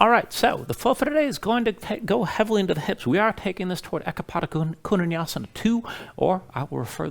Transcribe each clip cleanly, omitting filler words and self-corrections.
All right, so the flow for today is going to go heavily into the hips. We are taking this toward EPK2 Vinyasa 2, or I will refer to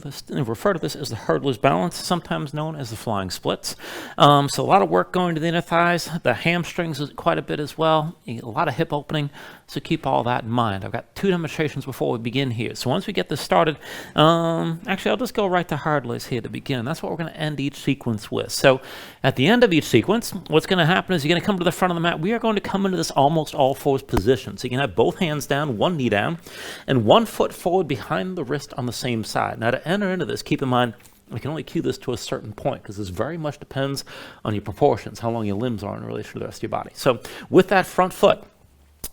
this as the hurdler's balance, sometimes known as the flying splits. So a lot of work going to the inner thighs, the hamstrings is quite a bit as well, a lot of hip opening, so keep all that in mind. I've got 2 demonstrations before we begin here. So once we get this started, actually I'll just go right to hurdlers here to begin. That's what we're going to end each sequence with. So at the end of each sequence, what's going to happen is you're going to come to the front of the mat. We are going to come into this almost all fours position. So you can have both hands down, one knee down, and 1 foot forward behind the wrist on the same side. Now to enter into this, keep in mind, we can only cue this to a certain point because this very much depends on your proportions, how long your limbs are in relation to the rest of your body. So with that front foot,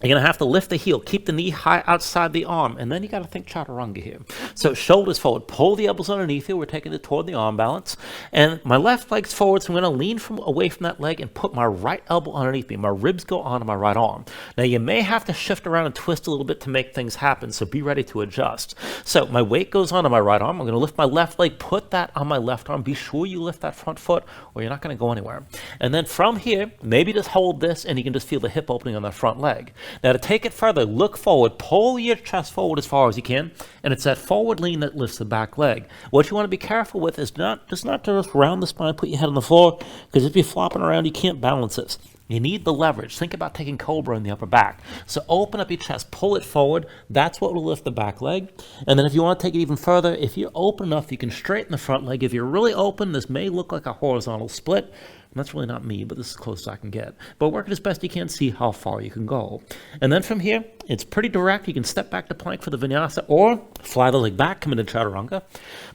you're going to have to lift the heel, keep the knee high outside the arm, and then you got to think chaturanga here. So shoulders forward, pull the elbows underneath you. We're taking it toward the arm balance. And my left leg's forward, so I'm going to lean away from that leg and put my right elbow underneath me. My ribs go onto my right arm. Now you may have to shift around and twist a little bit to make things happen, so be ready to adjust. So my weight goes onto my right arm. I'm going to lift my left leg, put that on my left arm. Be sure you lift that front foot or you're not going to go anywhere. And then from here, maybe just hold this and you can just feel the hip opening on that front leg. Now to take it further, look forward, pull your chest forward as far as you can, and it's that forward lean that lifts the back leg. What you want to be careful with is not to just round the spine, put your head on the floor, because if you're flopping around, you can't balance this. You need the leverage. Think about taking cobra in the upper back. So open up your chest, pull it forward. That's what will lift the back leg. And then if you want to take it even further, if you're open enough, you can straighten the front leg. If you're really open, this may look like a horizontal split. And that's really not me, but this is as close as I can get. But work it as best you can, see how far you can go. And then from here, it's pretty direct. You can step back to plank for the vinyasa or fly the leg back, come into chaturanga.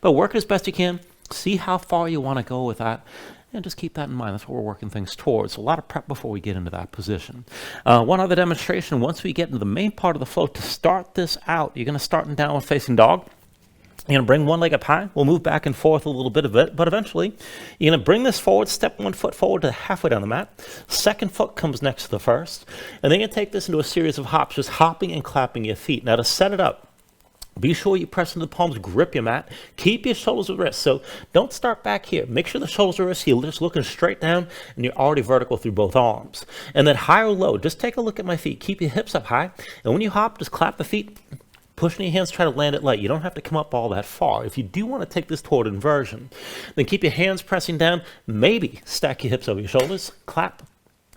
But work it as best you can, see how far you want to go with that. And just keep that in mind. That's what we're working things towards. A lot of prep before we get into that position. One other demonstration, once we get into the main part of the flow, to start this out, you're going to start in downward facing dog. You're going to bring one leg up high. We'll move back and forth a little bit of it, but eventually you're going to bring this forward, step 1 foot forward to halfway down the mat. Second foot comes next to the first. And then you take this into a series of hops, just hopping and clapping your feet. Now to set it up, be sure you press into the palms, grip your mat, keep your shoulders at wrist. So don't start back here. Make sure the shoulders are at wrist. You're just looking straight down and you're already vertical through both arms. And then high or low, just take a look at my feet. Keep your hips up high. And when you hop, just clap the feet. Pushing your hands, try to land it light. You don't have to come up all that far. If you do want to take this toward inversion, then keep your hands pressing down. Maybe stack your hips over your shoulders, clap,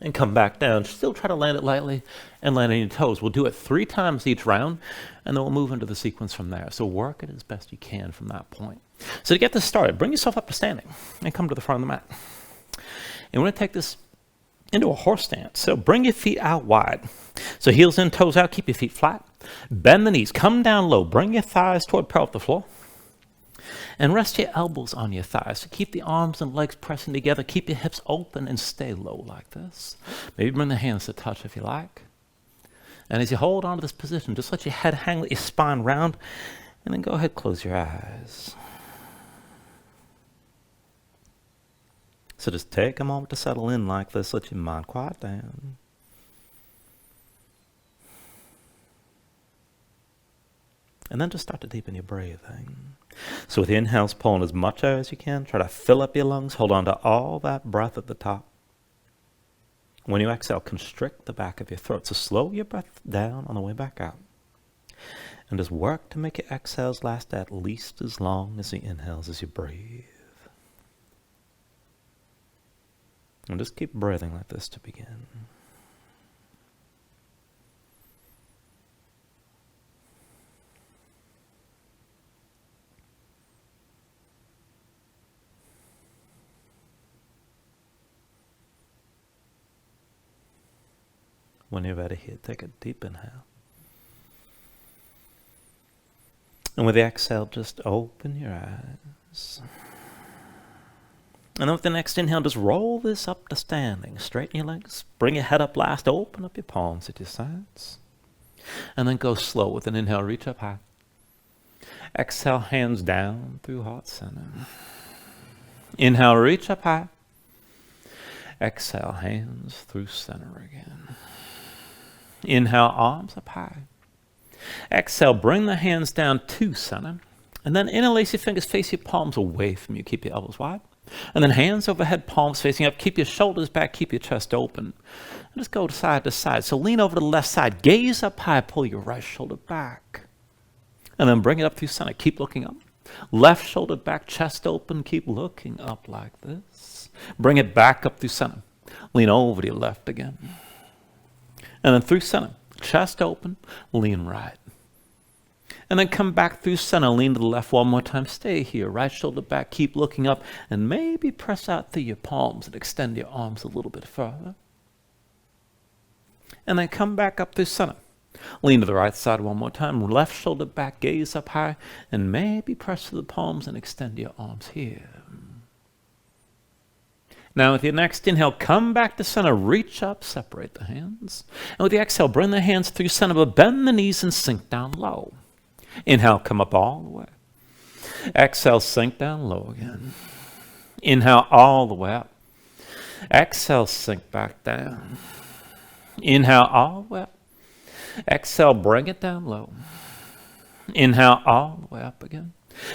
and come back down. Still try to land it lightly and land on your toes. We'll do it 3 times each round, and then we'll move into the sequence from there. So work it as best you can from that point. So to get this started, bring yourself up to standing and come to the front of the mat. And we're going to take this into a horse stance. So bring your feet out wide. So heels in, toes out, keep your feet flat. Bend the knees, come down low, bring your thighs toward parallel with the floor. And rest your elbows on your thighs. So keep the arms and legs pressing together. Keep your hips open and stay low like this. Maybe bring the hands to touch if you like. And as you hold on to this position, just let your head hang, let your spine round, and then go ahead, close your eyes. So just take a moment to settle in like this. Let your mind quiet down. And then just start to deepen your breathing. So with the inhales, pull in as much air as you can. Try to fill up your lungs. Hold on to all that breath at the top. When you exhale, constrict the back of your throat. So slow your breath down on the way back out. And just work to make your exhales last at least as long as the inhales as you breathe. And just keep breathing like this to begin. When you're ready here, take a deep inhale. And with the exhale, just open your eyes. And then with the next inhale, just roll this up to standing. Straighten your legs. Bring your head up last. Open up your palms at your sides. And then go slow with an inhale. Reach up high. Exhale, hands down through heart center. Inhale, reach up high. Exhale, hands through center again. Inhale, arms up high. Exhale, bring the hands down to center. And then interlace your fingers, face your palms away from you. Keep your elbows wide. And then hands overhead, palms facing up. Keep your shoulders back, keep your chest open. And just go side to side. So lean over to the left side, gaze up high, pull your right shoulder back. And then bring it up through center. Keep looking up. Left shoulder back, chest open, keep looking up like this. Bring it back up through center. Lean over to your left again. And then through center, chest open, lean right. And then come back through center, lean to the left one more time. Stay here, right shoulder back, keep looking up, and maybe press out through your palms and extend your arms a little bit further. And then come back up through center. Lean to the right side one more time, left shoulder back, gaze up high, and maybe press to the palms and extend your arms here. Now with your next inhale, come back to center, reach up, separate the hands. And with the exhale, bring the hands through center, but bend the knees and sink down low. Inhale, come up all the way. Exhale, sink down low again. Inhale, all the way up. Exhale, sink back down. Inhale, all the way up. Exhale, bring it down low. Inhale, all the way up again.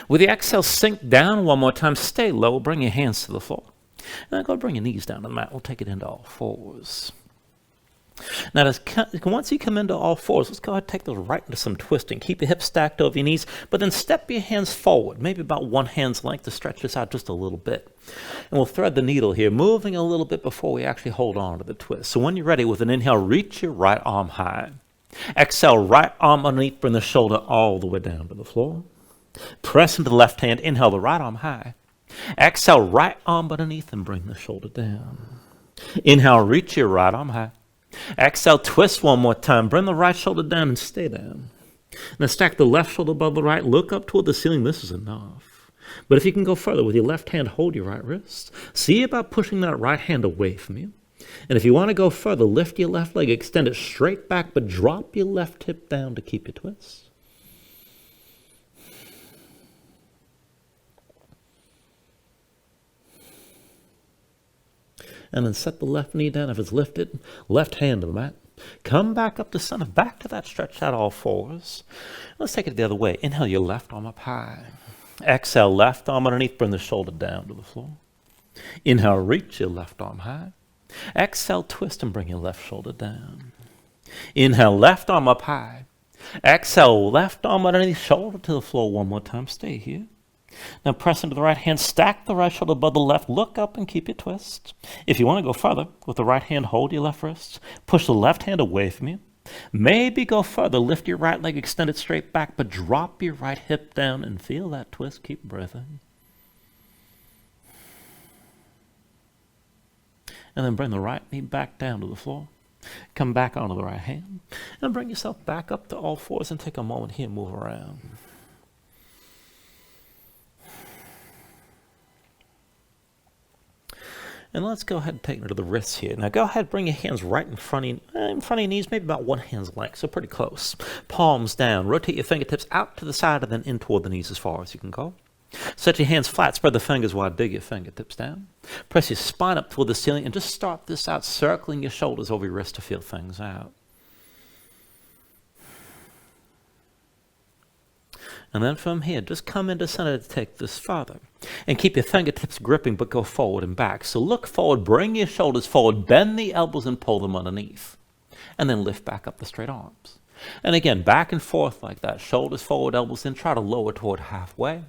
With the exhale, sink down one more time. Stay low. Bring your hands to the floor. And then go bring your knees down to the mat. We'll take it into all fours. Now, once you come into all fours, let's go ahead and take those right into some twisting. Keep your hips stacked over your knees, but then step your hands forward, maybe about one hand's length to stretch this out just a little bit. And we'll thread the needle here, moving a little bit before we actually hold on to the twist. So when you're ready, with an inhale, reach your right arm high. Exhale, right arm underneath, bring the shoulder all the way down to the floor. Press into the left hand, inhale the right arm high. Exhale, right arm underneath and bring the shoulder down. Inhale, reach your right arm high. Exhale, twist one more time. Bring the right shoulder down and stay down. Now stack the left shoulder above the right. Look up toward the ceiling. This is enough. But if you can go further, with your left hand, hold your right wrist. See about pushing that right hand away from you. And if you want to go further, lift your left leg, extend it straight back, but drop your left hip down to keep your twist. And then set the left knee down. If it's lifted, left hand to the mat. Come back up to center, back to that stretch out all fours. Let's take it the other way. Inhale your left arm up high. Exhale, left arm underneath, bring the shoulder down to the floor. Inhale, reach your left arm high. Exhale, twist and bring your left shoulder down. Inhale, left arm up high. Exhale, left arm underneath, shoulder to the floor one more time. Stay here. Now press into the right hand, stack the right shoulder above the left, look up and keep your twist. If you want to go further, with the right hand, hold your left wrist, push the left hand away from you. Maybe go further, lift your right leg, extend it straight back, but drop your right hip down and feel that twist. Keep breathing. And then bring the right knee back down to the floor. Come back onto the right hand. And bring yourself back up to all fours and take a moment here and move around. And let's go ahead and take it to the wrists here. Now go ahead, bring your hands right in front of your knees, maybe about one hand's length, so pretty close. Palms down. Rotate your fingertips out to the side and then in toward the knees as far as you can go. Set your hands flat, spread the fingers wide, dig your fingertips down. Press your spine up toward the ceiling and just start this out, circling your shoulders over your wrists to feel things out. And then from here, just come into center to take this farther. And keep your fingertips gripping, but go forward and back. So look forward, bring your shoulders forward, bend the elbows and pull them underneath. And then lift back up the straight arms. And again, back and forth like that. Shoulders forward, elbows in. Try to lower toward halfway.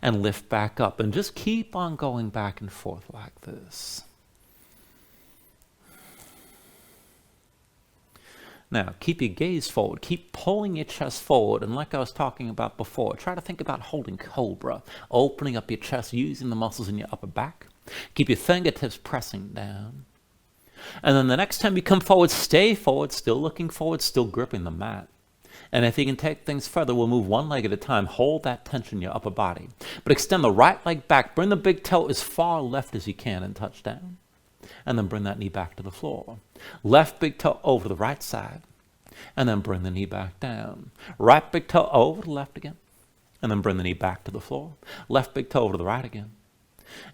And lift back up. And just keep on going back and forth like this. Now, keep your gaze forward. Keep pulling your chest forward. And like I was talking about before, try to think about holding cobra. Opening up your chest, using the muscles in your upper back. Keep your fingertips pressing down. And then the next time you come forward, stay forward, still looking forward, still gripping the mat. And if you can take things further, we'll move one leg at a time. Hold that tension in your upper body. But extend the right leg back. Bring the big toe as far left as you can and touch down. And then bring that knee back to the floor. Left big toe over the right side. And then bring the knee back down. Right big toe over to the left again. And then bring the knee back to the floor. Left big toe over to the right again.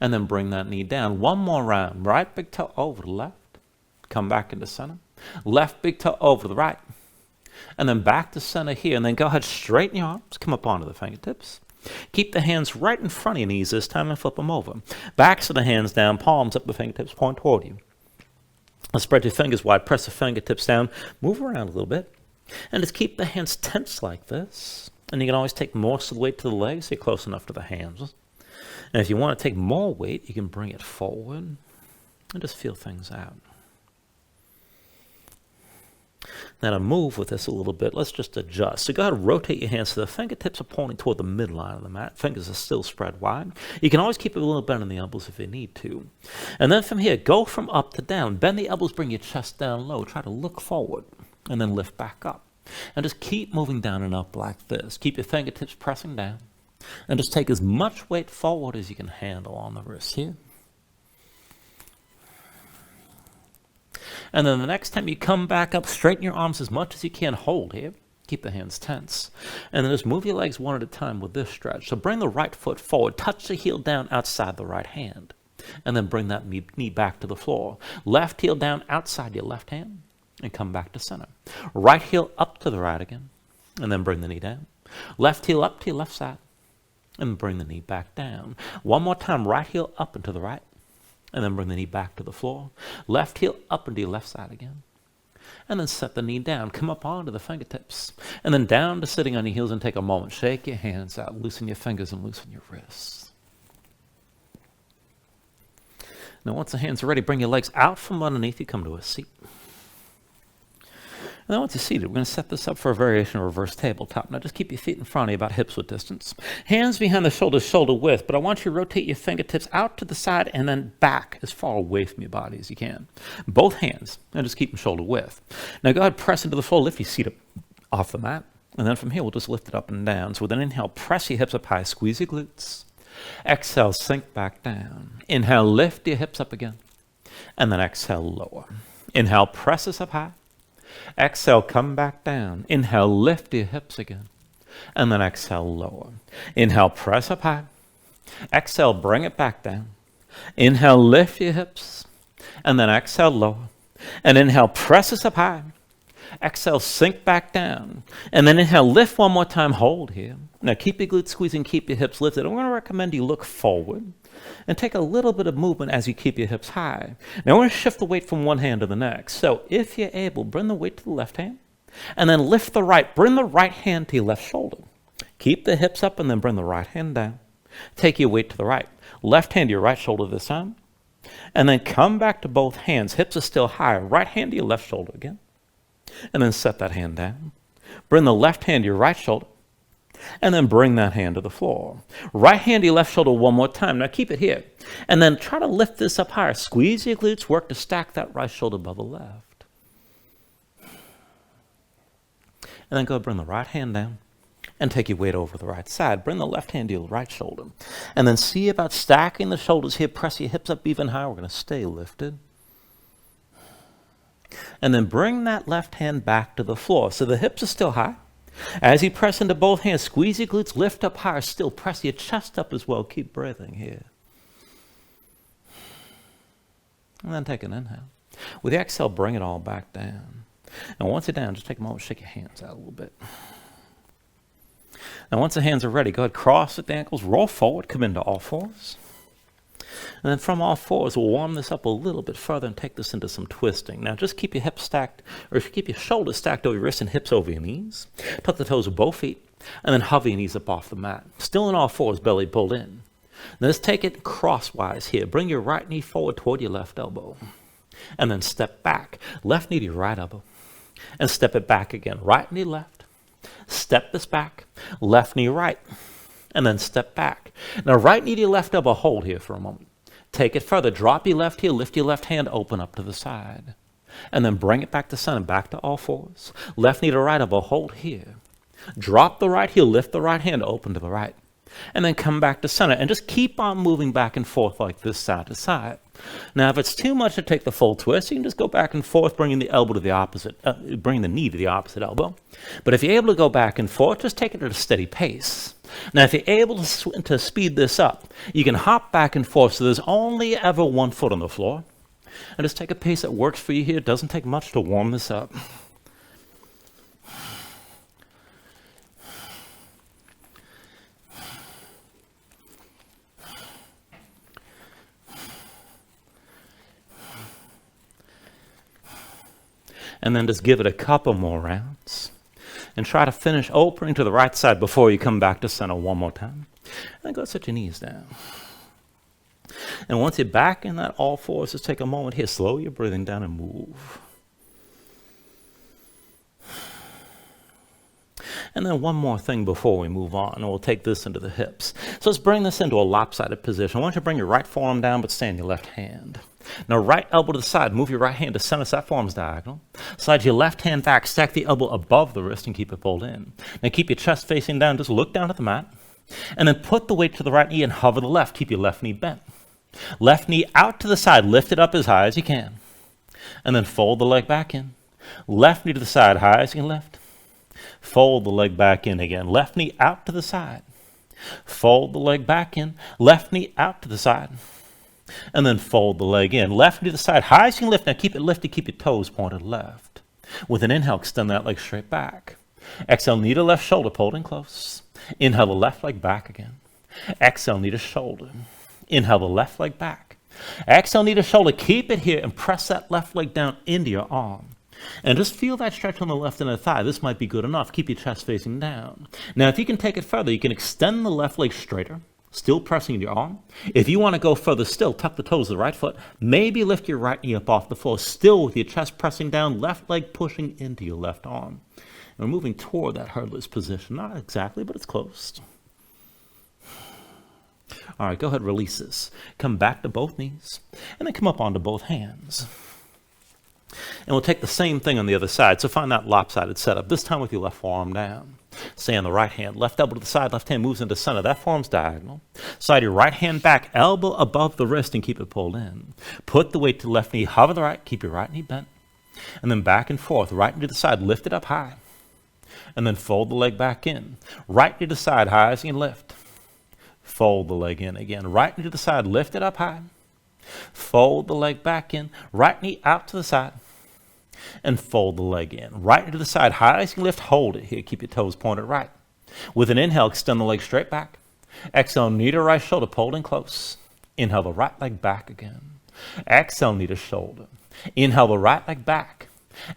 And then bring that knee down. One more round. Right big toe over to the left. Come back into center. Left big toe over to the right. And then back to center here. And then go ahead, straighten your arms. Come up onto the fingertips. Keep the hands right in front of your knees this time and flip them over. Backs of the hands down, palms up, the fingertips point toward you. Spread your fingers wide, press the fingertips down, move around a little bit, and just keep the hands tense like this. And you can always take most of the weight to the legs so you're close enough to the hands. And if you want to take more weight, you can bring it forward and just feel things out. Now to move with this a little bit, let's just adjust. So go ahead and rotate your hands so the fingertips are pointing toward the midline of the mat. Fingers are still spread wide. You can always keep a little bend in the elbows if you need to. And then from here, go from up to down. Bend the elbows, bring your chest down low. Try to look forward and then lift back up. And just keep moving down and up like this. Keep your fingertips pressing down. And just take as much weight forward as you can handle on the wrist here. And then the next time you come back up, straighten your arms as much as you can. Hold here. Keep the hands tense. And then just move your legs one at a time with this stretch. So bring the right foot forward. Touch the heel down outside the right hand. And then bring that knee back to the floor. Left heel down outside your left hand. And come back to center. Right heel up to the right again. And then bring the knee down. Left heel up to your left side. And bring the knee back down. One more time. Right heel up and to the right. And then bring the knee back to the floor. Left heel up into your left side again. And then set the knee down. Come up onto the fingertips. And then down to sitting on your heels and take a moment. Shake your hands out. Loosen your fingers and loosen your wrists. Now once the hands are ready, bring your legs out from underneath you. Come to a seat. And then once you're seated, we're going to set this up for a variation of reverse tabletop. Now just keep your feet in front of you about hips width distance. Hands behind the shoulders, shoulder width, but I want you to rotate your fingertips out to the side and then back as far away from your body as you can. Both hands, and just keep them shoulder width. Now go ahead, press into the floor, lift your seat up off the mat, and then from here we'll just lift it up and down. So with an inhale, press your hips up high, squeeze your glutes. Exhale, sink back down. Inhale, lift your hips up again, and then exhale, lower. Inhale, press this up high. Exhale, come back down. Inhale, lift your hips again. And then exhale, lower. Inhale, press up high. Exhale, bring it back down. Inhale, lift your hips. And then exhale, lower. And inhale, press this up high. Exhale, sink back down. And then inhale, lift one more time, hold here. Now keep your glutes squeezing, keep your hips lifted. I'm going to recommend you look forward and take a little bit of movement as you keep your hips high. Now I want to shift the weight from one hand to the next. So if you're able, bring the weight to the left hand and then lift the right. Bring the right hand to your left shoulder. Keep the hips up and then bring the right hand down. Take your weight to the right. Left hand to your right shoulder this time. And then come back to both hands. Hips are still high. Right hand to your left shoulder again. And then set that hand down. Bring the left hand to your right shoulder. And then bring that hand to the floor. Right hand to your left shoulder one more time. Now keep it here. And then try to lift this up higher. Squeeze your glutes. Work to stack that right shoulder above the left. And then go bring the right hand down. And take your weight over the right side. Bring the left hand to your right shoulder. And then see about stacking the shoulders here. Press your hips up even higher. We're going to stay lifted. And then bring that left hand back to the floor. So the hips are still high. As you press into both hands, squeeze your glutes, lift up higher. Still press your chest up as well. Keep breathing here. And then take an inhale. With the exhale, bring it all back down. And once you're down, just take a moment, shake your hands out a little bit. Now once the hands are ready, go ahead, cross at the ankles, roll forward, come into all fours. And then from all fours, we'll warm this up a little bit further and take this into some twisting. Now just keep your hips stacked, or keep your shoulders stacked over your wrists and hips over your knees. Tuck the toes of both feet, and then hover your knees up off the mat. Still in all fours, belly pulled in. Now let's take it crosswise here. Bring your right knee forward toward your left elbow. And then step back. Left knee to your right elbow. And step it back again. Right knee left. Step this back. Left knee right. And then step back. Now right knee to your left elbow, hold here for a moment. Take it further. Drop your left heel, lift your left hand, open up to the side. And then bring it back to center, back to all fours. Left knee to right elbow, hold here. Drop the right heel, lift the right hand, open to the right. And then come back to center. And just keep on moving back and forth like this, side to side. Now if it's too much to take the full twist, you can just go back and forth, bringing the elbow to the opposite, bring the knee to the opposite elbow. But if you're able to go back and forth, just take it at a steady pace. Now, if you're able to speed this up, you can hop back and forth so there's only ever one foot on the floor. And just take a pace that works for you here. It doesn't take much to warm this up. And then just give it a couple more rounds. And try to finish opening to the right side before you come back to center one more time. And go set your knees down. And once you're back in that all fours, just take a moment here. Slow your breathing down and move. And then one more thing before we move on, and we'll take this into the hips. So let's bring this into a lopsided position. I want you to bring your right forearm down, but stay on your left hand. Now, right elbow to the side. Move your right hand to center, so that forearm's diagonal. Slide your left hand back. Stack the elbow above the wrist and keep it pulled in. Now, keep your chest facing down. Just look down at the mat. And then put the weight to the right knee and hover the left. Keep your left knee bent. Left knee out to the side. Lift it up as high as you can. And then fold the leg back in. Left knee to the side, high as you can lift. Fold the leg back in again. Left knee out to the side. Fold the leg back in. Left knee out to the side. And then fold the leg in. Left knee to the side. High as you can lift. Now keep it lifted. Keep your toes pointed left. With an inhale, extend that leg straight back. Exhale, knee to left shoulder, pulled in close. Inhale the left leg back again. Exhale, knee to shoulder. Inhale the left leg back. Exhale, knee to shoulder. Keep it here and press that left leg down into your arm. And just feel that stretch on the left inner thigh. This might be good enough. Keep your chest facing down. Now, if you can take it further, you can extend the left leg straighter, still pressing your arm. If you want to go further still, tuck the toes of the right foot. Maybe lift your right knee up off the floor, still with your chest pressing down, left leg pushing into your left arm. And we're moving toward that hurdler's position. Not exactly, but it's close. All right, go ahead, release this. Come back to both knees, and then come up onto both hands. And we'll take the same thing on the other side. So find that lopsided setup, this time with your left forearm down. Stay on the right hand. Left elbow to the side, left hand moves into center. That forearm's diagonal. Slide your right hand back, elbow above the wrist, and keep it pulled in. Put the weight to the left knee, hover the right, keep your right knee bent. And then back and forth, right knee to the side, lift it up high. And then fold the leg back in. Right knee to the side, high as you can lift. Fold the leg in again. Right knee to the side, lift it up high. Fold the leg back in. Right knee out to the side. And fold the leg in. Right knee to the side, high as you can lift. Hold it here. Keep your toes pointed right. With an inhale, extend the leg straight back. Exhale, knee to right shoulder, pulled in close. Inhale the right leg back again. Exhale, knee to shoulder. Inhale the right leg back.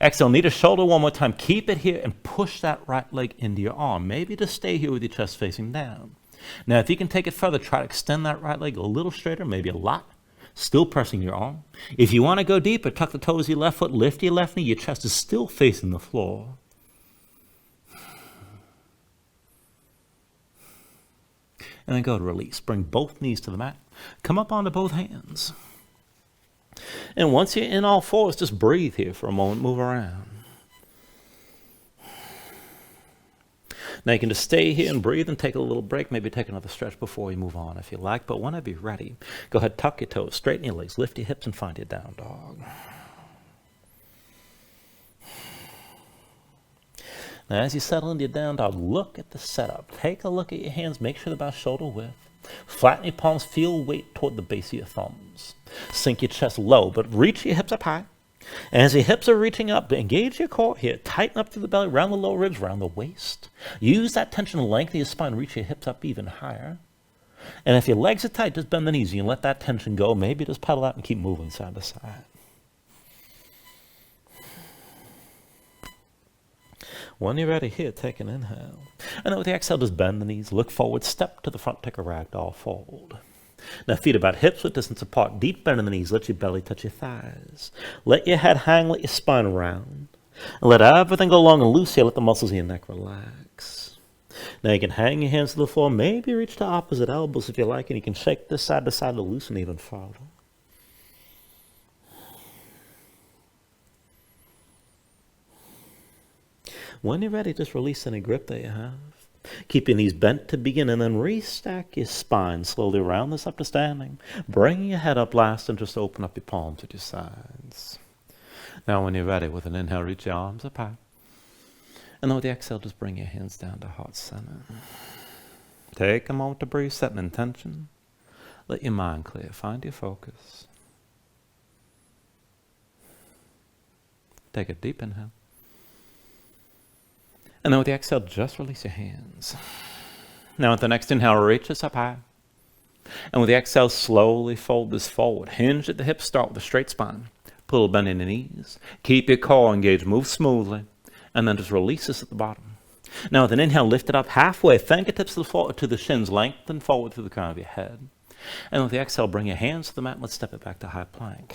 Exhale, knee to shoulder one more time. Keep it here and push that right leg into your arm. Maybe just stay here with your chest facing down. Now, if you can take it further, try to extend that right leg a little straighter, maybe a lot. Still pressing your arm. If you want to go deeper, tuck the toes of your left foot, lift your left knee. Your chest is still facing the floor. And then go to release. Bring both knees to the mat. Come up onto both hands. And once you're in all fours, just breathe here for a moment. Move around. Now you can just stay here and breathe and take a little break. Maybe take another stretch before we move on if you like. But whenever you're ready, go ahead, tuck your toes, straighten your legs, lift your hips, and find your down dog. Now as you settle into your down dog, look at the setup. Take a look at your hands. Make sure they're about shoulder width. Flatten your palms. Feel weight toward the base of your thumbs. Sink your chest low, but reach your hips up high. And as your hips are reaching up, engage your core here. Tighten up through the belly, around the lower ribs, around the waist. Use that tension to lengthen your spine. Reach your hips up even higher. And if your legs are tight, just bend the knees. You can let that tension go. Maybe just pedal out and keep moving side to side. When you're ready here, take an inhale. And then with the exhale, just bend the knees. Look forward, step to the front, take a ragdoll fold. Now feet about hips width distance apart. Deep bend in the knees. Let your belly touch your thighs. Let your head hang. Let your spine round. And let everything go long and loose here. Let the muscles in your neck relax. Now you can hang your hands to the floor. Maybe reach to opposite elbows if you like. And you can shake this side to side to loosen even further. When you're ready, just release any grip that you have. Keep your knees bent to begin, and then restack your spine. Slowly round this up to standing. Bring your head up last, and just open up your palms at your sides. Now when you're ready, with an inhale, reach your arms up high. And then with the exhale, just bring your hands down to heart center. Take a moment to breathe, set an intention. Let your mind clear. Find your focus. Take a deep inhale. And then with the exhale, just release your hands. Now with the next inhale, reach this up high. And with the exhale, slowly fold this forward. Hinge at the hips, start with a straight spine. Pull bend in the knees. Keep your core engaged. Move smoothly. And then just release this at the bottom. Now with an inhale, lift it up halfway. Fingertips to the shins. Lengthen forward through the crown of your head. And with the exhale, bring your hands to the mat. Let's step it back to high plank.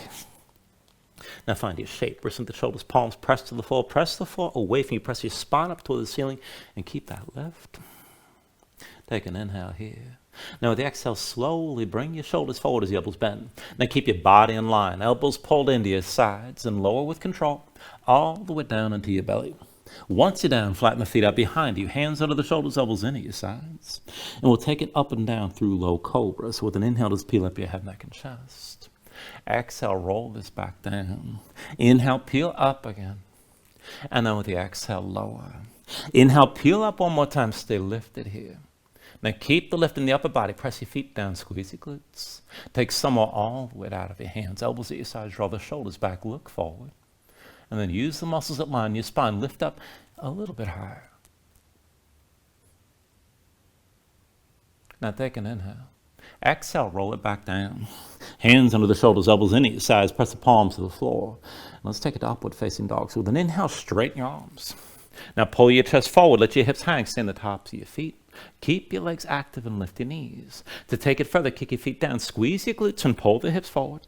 Now find your shape. Wrist the shoulders, palms press to the floor. Press the floor away from you. Press your spine up toward the ceiling. And keep that lift. Take an inhale here. Now with the exhale, slowly bring your shoulders forward as the elbows bend. Now keep your body in line. Elbows pulled into your sides and lower with control. All the way down into your belly. Once you're down, flatten the feet out behind you. Hands under the shoulders, elbows into your sides. And we'll take it up and down through low cobra. So with an inhale, just peel up your head, neck, and chest. Exhale, roll this back down. Inhale, peel up again. And then with the exhale, lower. Inhale, peel up one more time. Stay lifted here. Now keep the lift in the upper body. Press your feet down, squeeze your glutes. Take some or all the weight out of your hands. Elbows at your sides, draw the shoulders back, look forward. And then use the muscles that line your spine. Lift up a little bit higher. Now take an inhale. Exhale, roll it back down. Hands under the shoulders, elbows into your sides. Press the palms to the floor. Let's take it to upward facing dog. So with an inhale, straighten your arms. Now pull your chest forward. Let your hips hang. Stand the tops of your feet. Keep your legs active and lift your knees. To take it further, kick your feet down. Squeeze your glutes and pull the hips forward.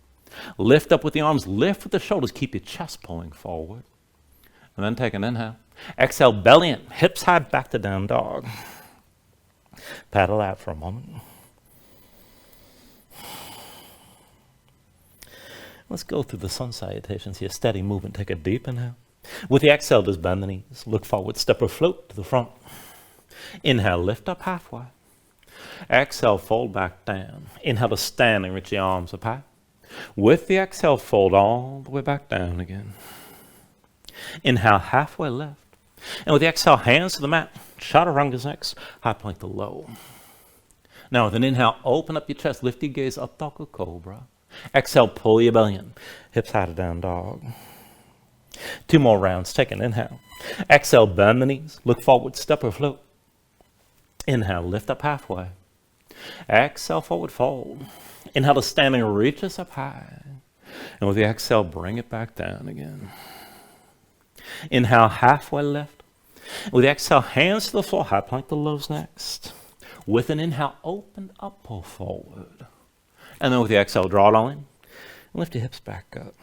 Lift up with the arms, lift with the shoulders, keep your chest pulling forward. And then take an inhale. Exhale, belly in, hips high, back to down dog. Paddle out for a moment. Let's go through the sun salutations here. Steady movement, take a deep inhale. With the exhale, just bend the knees. Look forward, step or float to the front. Inhale, lift up halfway. Exhale, fold back down. Inhale to standing, reach your arms up high. With the exhale, fold all the way back down again. Inhale, halfway left. And with the exhale, hands to the mat. Chaturanga's next. High plank to low. Now with an inhale, open up your chest. Lift your gaze up, dog or cobra. Exhale, pull your belly in. Hips high to down dog. 2 more rounds. Take an inhale. Exhale, bend the knees. Look forward, step or float. Inhale, lift up halfway. Exhale, forward fold. Inhale to standing, reach us up high. And with the exhale, bring it back down again. Inhale, halfway lift. With the exhale, hands to the floor, high plank to lows next. With an inhale, open up, pull forward. And then with the exhale, draw it all in. And lift your hips back up.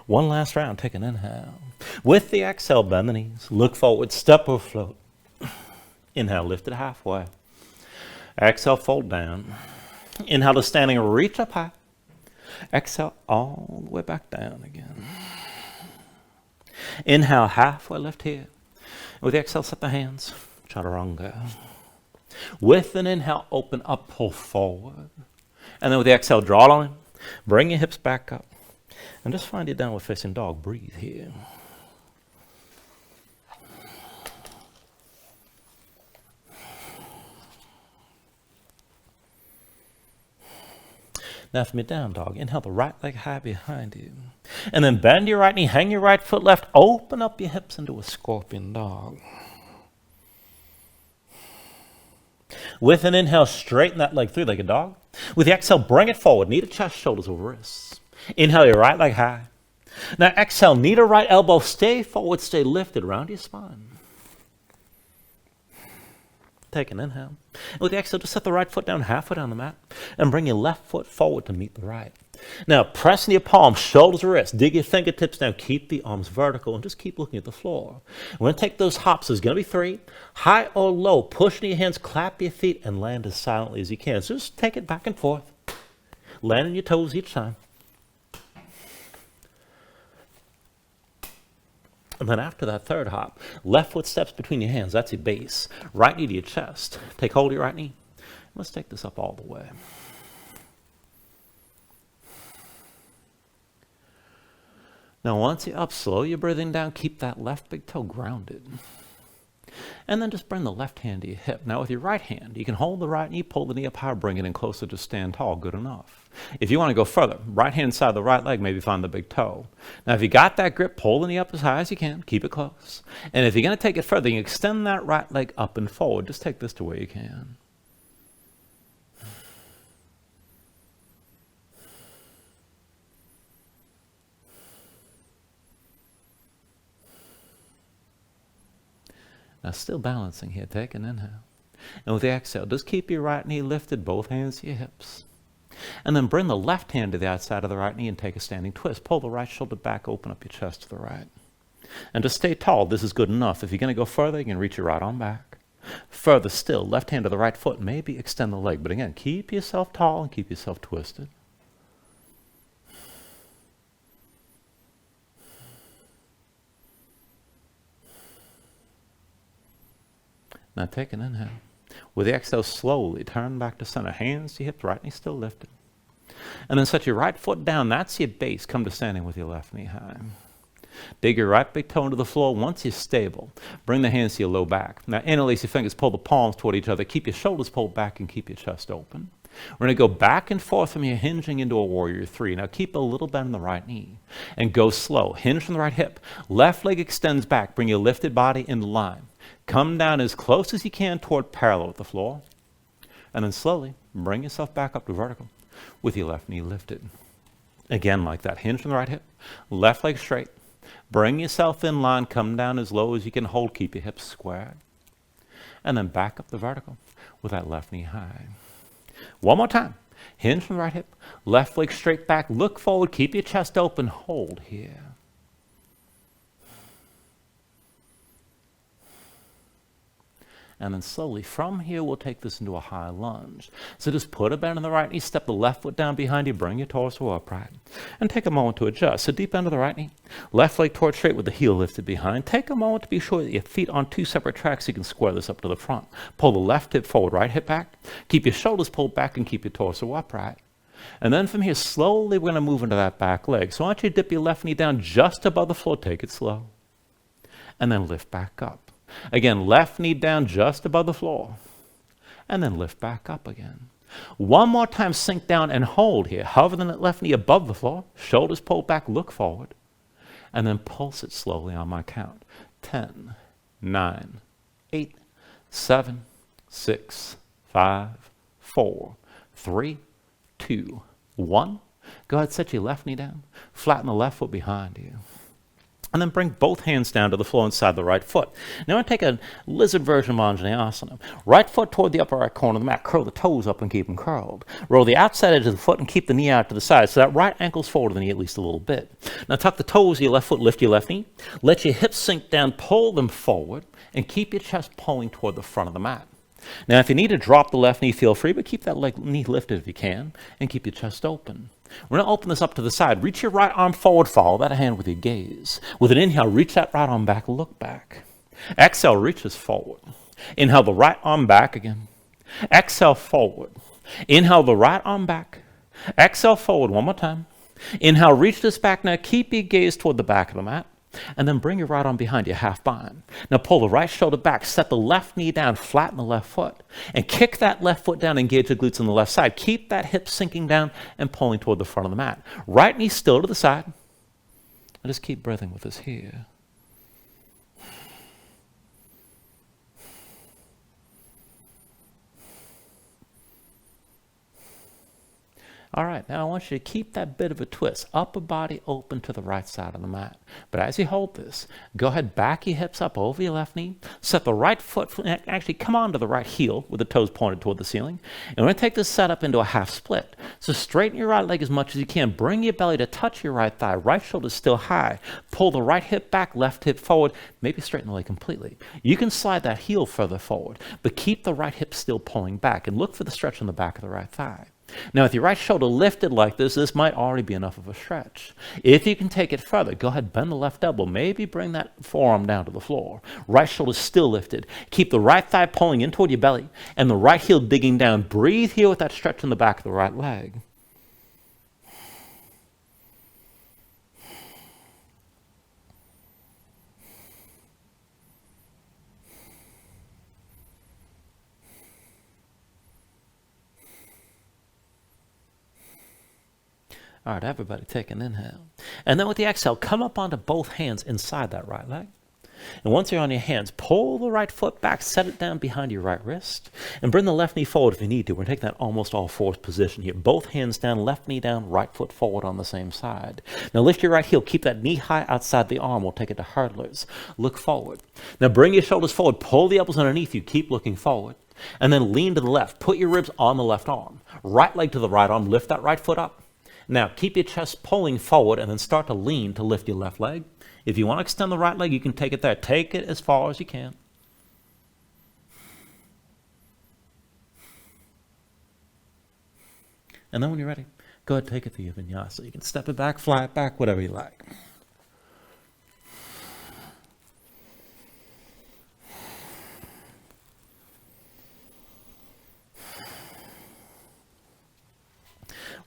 One last round, take an inhale. With the exhale, bend the knees. Look forward, step or float. Inhale, lift it halfway. Exhale, fold down. Inhale to standing, reach up high. Exhale, all the way back down again. Inhale, halfway lift here. With the exhale, set the hands. Chaturanga. With an inhale, open up, pull forward. And then with the exhale, draw it on. Bring your hips back up. And just find your downward facing dog. Breathe here. Now from your down dog, inhale the right leg high behind you. And then bend your right knee, hang your right foot left, open up your hips into a scorpion dog. With an inhale, straighten that leg, 3-legged dog. With the exhale, bring it forward, knee to chest, shoulders over wrists. Inhale your right leg high. Now exhale, knee to right elbow, stay forward, stay lifted around your spine. Take an inhale. And with the exhale, just set the right foot down halfway down the mat and bring your left foot forward to meet the right. Now press in your palms, shoulders, wrists, dig your fingertips down, keep the arms vertical and just keep looking at the floor. We're going to take those hops. There's going to be 3, high or low. Push into your hands, clap your feet, and land as silently as you can. So just take it back and forth. Land on your toes each time. And then after that 3rd hop, left foot steps between your hands. That's your base. Right knee to your chest. Take hold of your right knee. Let's take this up all the way. Now once you're up, slow your breathing down. Keep that left big toe grounded. And then just bring the left hand to your hip. Now with your right hand, you can hold the right knee, pull the knee up high, bring it in closer to stand tall. Good enough. If you want to go further, right hand side of the right leg, maybe find the big toe. Now if you got that grip, pull the knee up as high as you can. Keep it close. And if you're going to take it further, you extend that right leg up and forward. Just take this to where you can. Now still balancing here, take an inhale. And with the exhale, just keep your right knee lifted, both hands to your hips. And then bring the left hand to the outside of the right knee and take a standing twist. Pull the right shoulder back, open up your chest to the right. And just stay tall. This is good enough. If you're going to go further, you can reach your right arm back. Further still, left hand to the right foot, maybe extend the leg. But again, keep yourself tall and keep yourself twisted. Now take an inhale. With the exhale, slowly turn back to center. Hands to your hips, right knee still lifted. And then set your right foot down. That's your base. Come to standing with your left knee high. Dig your right big toe into the floor. Once you're stable, bring the hands to your low back. Now interlace your fingers, pull the palms toward each other. Keep your shoulders pulled back and keep your chest open. We're going to go back and forth from here, hinging into a warrior three. Now keep a little bend in the right knee and go slow. Hinge from the right hip. Left leg extends back. Bring your lifted body into line. Come down as close as you can toward parallel with the floor. And then slowly bring yourself back up to vertical with your left knee lifted. Again, like that. Hinge from the right hip. Left leg straight. Bring yourself in line. Come down as low as you can hold. Keep your hips squared. And then back up the vertical with that left knee high. One more time. Hinge from the right hip. Left leg straight back. Look forward. Keep your chest open. Hold here. And then slowly from here, we'll take this into a high lunge. So just put a bend in the right knee, step the left foot down behind you, bring your torso upright, and take a moment to adjust. So deep bend of the right knee, left leg towards straight with the heel lifted behind. Take a moment to be sure that your feet on two separate tracks, so you can square this up to the front. Pull the left hip forward, right hip back. Keep your shoulders pulled back and keep your torso upright. And then from here, slowly we're going to move into that back leg. So I want you to dip your left knee down just above the floor. Take it slow. And then lift back up. Again, left knee down just above the floor. And then lift back up again. One more time, sink down and hold here. Hover the left knee above the floor. Shoulders pulled back, look forward. And then pulse it slowly on my count. 10, 9, 8, 7, 6, 5, 4, 3, 2, 1. Go ahead, set your left knee down. Flatten the left foot behind you. And then bring both hands down to the floor inside the right foot. Now I'm going to take a lizard version of Anjaneyasana. Right foot toward the upper right corner of the mat. Curl the toes up and keep them curled. Roll the outside edge of the foot and keep the knee out to the side so that right ankle's forward of the knee at least a little bit. Now tuck the toes of your left foot, lift your left knee. Let your hips sink down, pull them forward, and keep your chest pulling toward the front of the mat. Now if you need to drop the left knee, feel free, but keep that knee lifted if you can, and keep your chest open. We're going to open this up to the side. Reach your right arm forward, follow that hand with your gaze. With an inhale, reach that right arm back, look back. Exhale, reaches forward. Inhale the right arm back again. Exhale, forward. Inhale the right arm back. Exhale, forward one more time. Inhale, reach this back. Now keep your gaze toward the back of the mat. And then bring your right arm behind you, half bind. Now pull the right shoulder back, set the left knee down, flatten the left foot, and kick that left foot down, engage the glutes on the left side. Keep that hip sinking down and pulling toward the front of the mat. Right knee still to the side. And just keep breathing with us here. All right, now I want you to keep that bit of a twist. Upper body open to the right side of the mat. But as you hold this, go ahead, back your hips up over your left knee. Set the right foot, actually come onto the right heel with the toes pointed toward the ceiling. And we're going to take this setup into a half split. So straighten your right leg as much as you can. Bring your belly to touch your right thigh. Right shoulder still high. Pull the right hip back, left hip forward. Maybe straighten the leg completely. You can slide that heel further forward, but keep the right hip still pulling back. And look for the stretch on the back of the right thigh. Now, with your right shoulder lifted like this might already be enough of a stretch. If you can take it further, go ahead, bend the left elbow. Maybe bring that forearm down to the floor. Right shoulder still lifted. Keep the right thigh pulling in toward your belly and the right heel digging down. Breathe here with that stretch in the back of the right leg. All right, everybody take an inhale. And then with the exhale, come up onto both hands inside that right leg. And once you're on your hands, pull the right foot back, set it down behind your right wrist, and bring the left knee forward if you need to. We're taking that almost all fours position here. Both hands down, left knee down, right foot forward on the same side. Now lift your right heel. Keep that knee high outside the arm. We'll take it to hurdlers. Look forward. Now bring your shoulders forward. Pull the elbows underneath you. Keep looking forward. And then lean to the left. Put your ribs on the left arm. Right leg to the right arm. Lift that right foot up. Now keep your chest pulling forward and then start to lean to lift your left leg. If you want to extend the right leg, you can take it there. Take it as far as you can. And then when you're ready, go ahead and take it to your vinyasa. You can step it back, fly it back, whatever you like.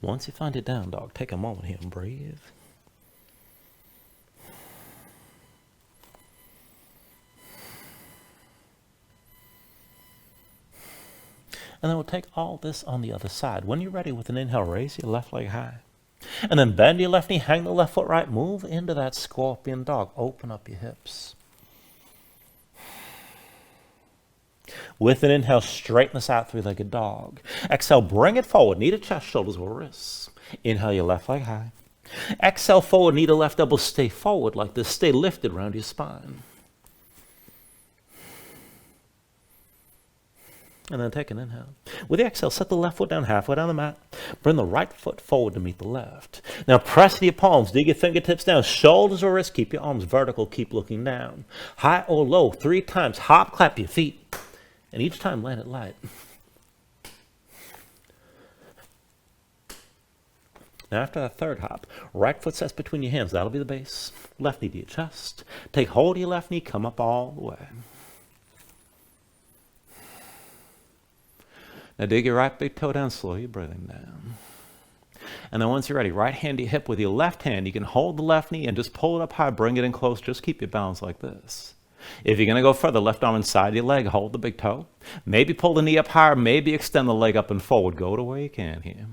Once you find your down dog, take a moment here and breathe. And then we'll take all this on the other side. When you're ready with an inhale, raise your left leg high. And then bend your left knee, hang the left foot right, move into that scorpion dog. Open up your hips. With an inhale, straighten this out, three-legged dog. Exhale, bring it forward, knee to chest, shoulders or wrists. Inhale your left leg high. Exhale forward, knee to left elbow, stay forward like this. Stay lifted around your spine. And then take an inhale. With the exhale, set the left foot down halfway down the mat. Bring the right foot forward to meet the left. Now press your palms, dig your fingertips down, shoulders or wrists, keep your arms vertical, keep looking down. High or low, 3 times, hop, clap your feet. And each time land it light. Now after that third hop, right foot sets between your hands, that'll be the base. Left knee to your chest. Take hold of your left knee, come up all the way. Now dig your right big toe down, slow your breathing down. And then once you're ready, right hand to your hip with your left hand, you can hold the left knee and just pull it up high, bring it in close, just keep your balance like this. If you're gonna go further, left arm inside your leg, hold the big toe. Maybe pull the knee up higher, maybe extend the leg up and forward. Go to where you can here.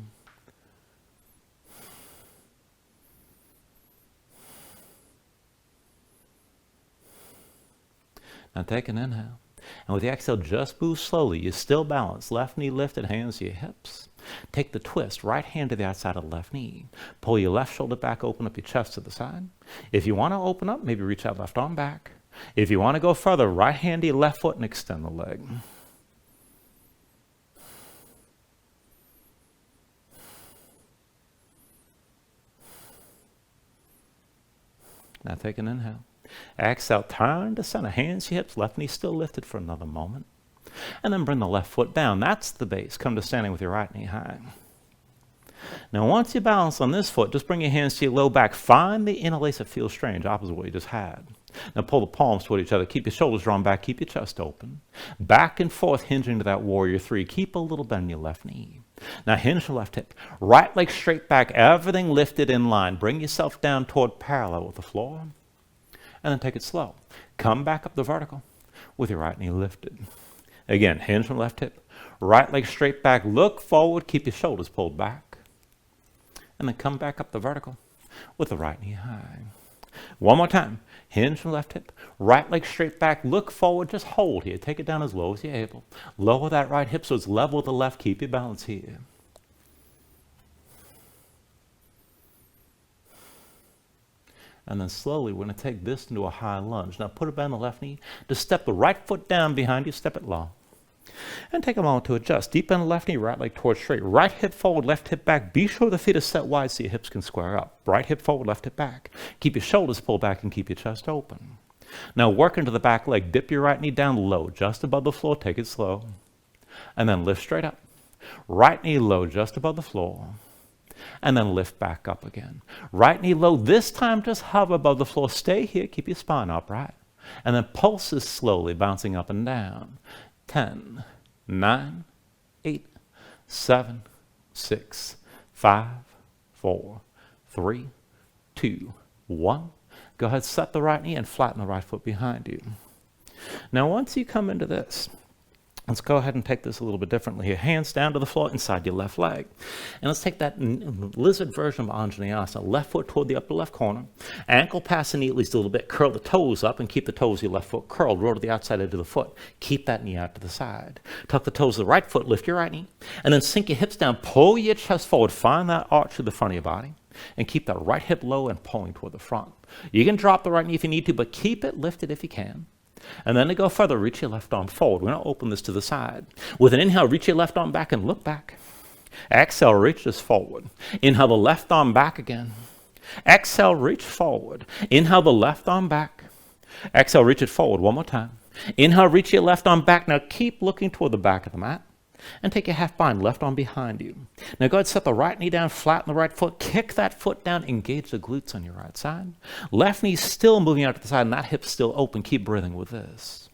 Now take an inhale. And with the exhale, just move slowly. You're still balanced. Left knee lifted, hands to your hips. Take the twist, right hand to the outside of the left knee. Pull your left shoulder back, open up your chest to the side. If you want to open up, maybe reach that left arm back. If you want to go further, right hand to your left foot and extend the leg. Now take an inhale. Exhale, turn to center, hands to hips, left knee still lifted for another moment. And then bring the left foot down. That's the base. Come to standing with your right knee high. Now once you balance on this foot, just bring your hands to your low back. Find the interlace that feels strange, opposite what you just had. Now pull the palms toward each other. Keep your shoulders drawn back. Keep your chest open. Back and forth, hinging to that warrior 3. Keep a little bend in your left knee. Now hinge your left hip. Right leg straight back. Everything lifted in line. Bring yourself down toward parallel with the floor. And then take it slow. Come back up the vertical with your right knee lifted. Again, hinge from left hip. Right leg straight back. Look forward. Keep your shoulders pulled back. And then come back up the vertical with the right knee high. One more time. Hinge from left hip. Right leg straight back. Look forward. Just hold here. Take it down as low as you're able. Lower that right hip so it's level with the left. Keep your balance here. And then slowly, we're going to take this into a high lunge. Now put it back on the left knee. Just step the right foot down behind you. Step it low. And take a moment to adjust. Deep bend the left knee, right leg towards straight. Right hip forward, left hip back. Be sure the feet are set wide so your hips can square up. Right hip forward, left hip back. Keep your shoulders pulled back and keep your chest open. Now work into the back leg. Dip your right knee down low, just above the floor. Take it slow. And then lift straight up. Right knee low, just above the floor. And then lift back up again. Right knee low. This time just hover above the floor. Stay here. Keep your spine upright. And then pulses slowly, bouncing up and down. 10, 9, 8, 7, 6, 5, 4, 3, 2, 1. Go ahead, set the right knee and flatten the right foot behind you. Now once you come into this, Let's go ahead and take this a little bit differently. Your hands down to the floor inside your left leg. And let's take that lizard version of Vinyasa. Left foot toward the upper left corner. Ankle past the knee at least a little bit. Curl the toes up and keep the toes of your left foot curled. Roll to the outside edge of the foot. Keep that knee out to the side. Tuck the toes of the right foot. Lift your right knee. And then sink your hips down. Pull your chest forward. Find that arch through the front of your body. And keep that right hip low and pulling toward the front. You can drop the right knee if you need to, but keep it lifted if you can. And then to go further, reach your left arm forward. We're going to open this to the side. With an inhale, reach your left arm back and look back. Exhale, reach this forward. Inhale the left arm back again. Exhale, reach forward. Inhale the left arm back. Exhale, reach it forward one more time. Inhale, reach your left arm back. Now keep looking toward the back of the mat. And take your half bind, left arm behind you. Now go ahead, set the right knee down, flatten the right foot, kick that foot down, engage the glutes on your right side. Left knee still moving out to the side, and that hip's still open. Keep breathing with this.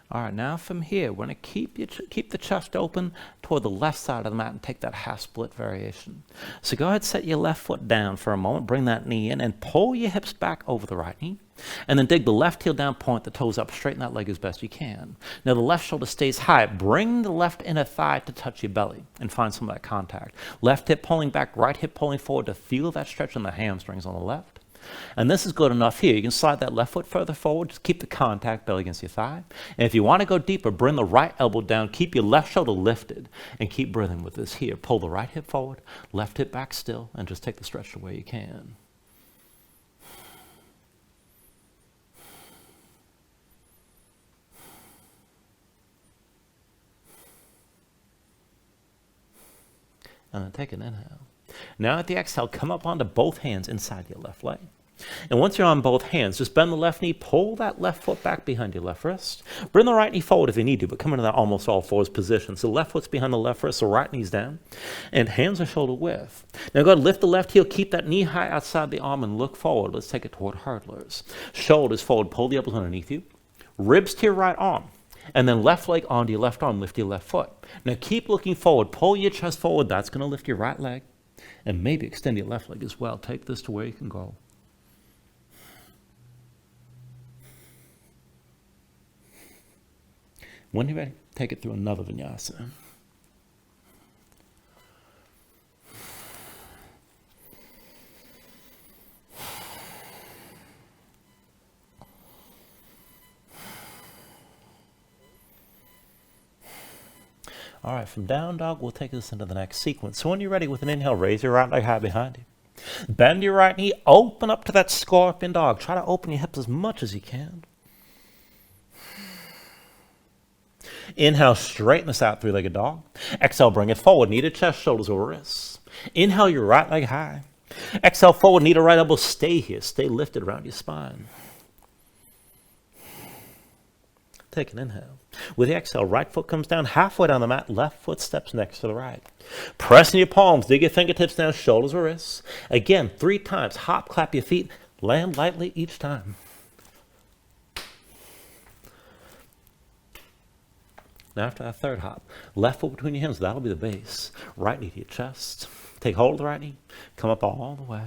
All right, now from here, we're going to keep the chest open toward the left side of the mat and take that half split variation. So go ahead, set your left foot down for a moment, bring that knee in, and pull your hips back over the right knee. And then dig the left heel down, point the toes up, straighten that leg as best you can. Now the left shoulder stays high. Bring the left inner thigh to touch your belly and find some of that contact. Left hip pulling back, right hip pulling forward to feel that stretch in the hamstrings on the left. And this is good enough here. You can slide that left foot further forward. Just keep the contact, belly against your thigh. And if you want to go deeper, bring the right elbow down. Keep your left shoulder lifted. And keep breathing with this here. Pull the right hip forward, left hip back still, and just take the stretch the way you can. And then take an inhale. Now at the exhale, come up onto both hands inside your left leg. And once you're on both hands, just bend the left knee, pull that left foot back behind your left wrist. Bring the right knee forward if you need to, but come into that almost all fours position. So left foot's behind the left wrist, the right knee's down, and hands are shoulder width. Now go ahead, lift the left heel, keep that knee high outside the arm and look forward. Let's take it toward hurdlers. Shoulders forward, pull the elbows underneath you. Ribs to your right arm. And then left leg onto your left arm, lift your left foot. Now keep looking forward, pull your chest forward. That's going to lift your right leg. And maybe extend your left leg as well. Take this to where you can go. When you're ready, take it through another vinyasa. All right, from down dog, we'll take this into the next sequence. So when you're ready with an inhale, raise your right leg high behind you. Bend your right knee, open up to that scorpion dog. Try to open your hips as much as you can. Inhale, straighten this out, three-legged dog. Exhale, bring it forward, knee to chest, shoulders over wrists. Inhale, your right leg high. Exhale, forward, knee to right elbow, stay here. Stay lifted around your spine. Take an inhale. With the exhale, right foot comes down halfway down the mat, left foot steps next to the right. Pressing your palms, dig your fingertips down, shoulders or wrists. Again, 3 times, hop, clap your feet, land lightly each time. Now after that third hop, left foot between your hands, that'll be the base. Right knee to your chest. Take hold of the right knee, come up all the way.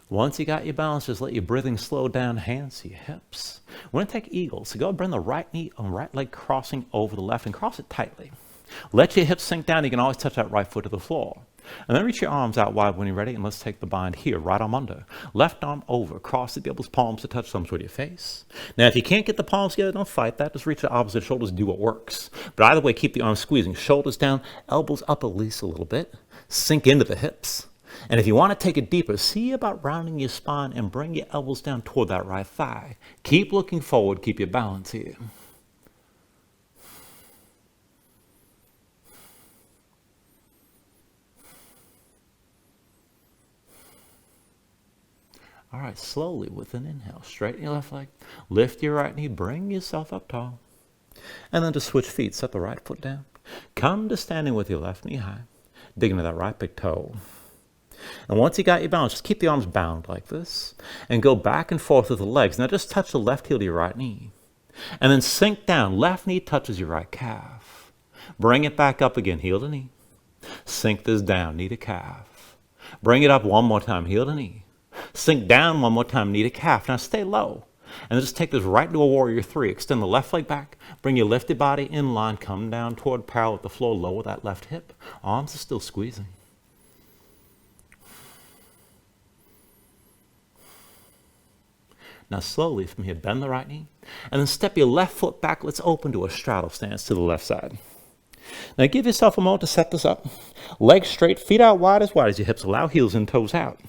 Once you got your balance, just let your breathing slow down, hands to your hips. We're going to take eagle. So go bring the right knee and right leg crossing over the left and cross it tightly. Let your hips sink down. You can always touch that right foot to the floor. And then reach your arms out wide when you're ready, and let's take the bind here, right arm under. Left arm over, cross the elbows, palms to touch thumbs with your face. Now, if you can't get the palms together, don't fight that. Just reach the opposite shoulders, do what works. But either way, keep the arms squeezing. Shoulders down, elbows up at least a little bit. Sink into the hips. And if you want to take it deeper, see about rounding your spine and bring your elbows down toward that right thigh. Keep looking forward, keep your balance here. All right, slowly with an inhale, straighten your left leg, lift your right knee, bring yourself up tall. And then just switch feet, set the right foot down. Come to standing with your left knee high. Dig into that right big toe. And once you got your balance, just keep the arms bound like this and go back and forth with the legs. Now just touch the left heel to your right knee. And then sink down. Left knee touches your right calf. Bring it back up again, heel to knee. Sink this down, knee to calf. Bring it up one more time, heel to knee. Sink down one more time, knee to calf. Now stay low. And then just take this right to a warrior 3. Extend the left leg back. Bring your lifted body in line. Come down toward parallel with the floor. Lower that left hip. Arms are still squeezing. Now slowly from here, bend the right knee, and then step your left foot back. Let's open to a straddle stance to the left side. Now give yourself a moment to set this up. Legs straight, feet out wide as your hips allow, heels and toes out.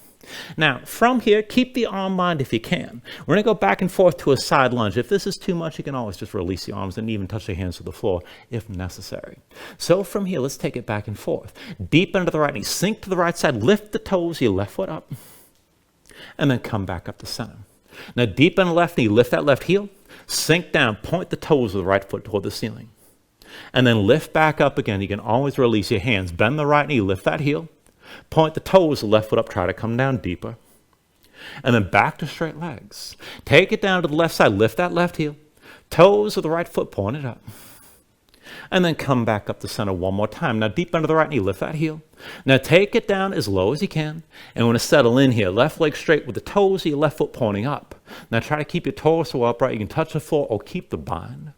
Now from here, keep the arm bind if you can. We're going to go back and forth to a side lunge. If this is too much, you can always just release the arms and even touch your hands to the floor if necessary. So from here, let's take it back and forth. Deep into the right knee, sink to the right side, lift the toes, your left foot up, and then come back up to center. Now deep in the left knee, lift that left heel, sink down, point the toes of the right foot toward the ceiling. And then lift back up again. You can always release your hands. Bend the right knee, lift that heel, point the toes of the left foot up, try to come down deeper. And then back to straight legs. Take it down to the left side, lift that left heel, toes of the right foot, point it up. And then come back up to center one more time. Now deep under the right knee, lift that heel. Now take it down as low as you can. And we're going to settle in here. Left leg straight with the toes of your left foot pointing up. Now try to keep your torso upright. You can touch the floor or keep the bind.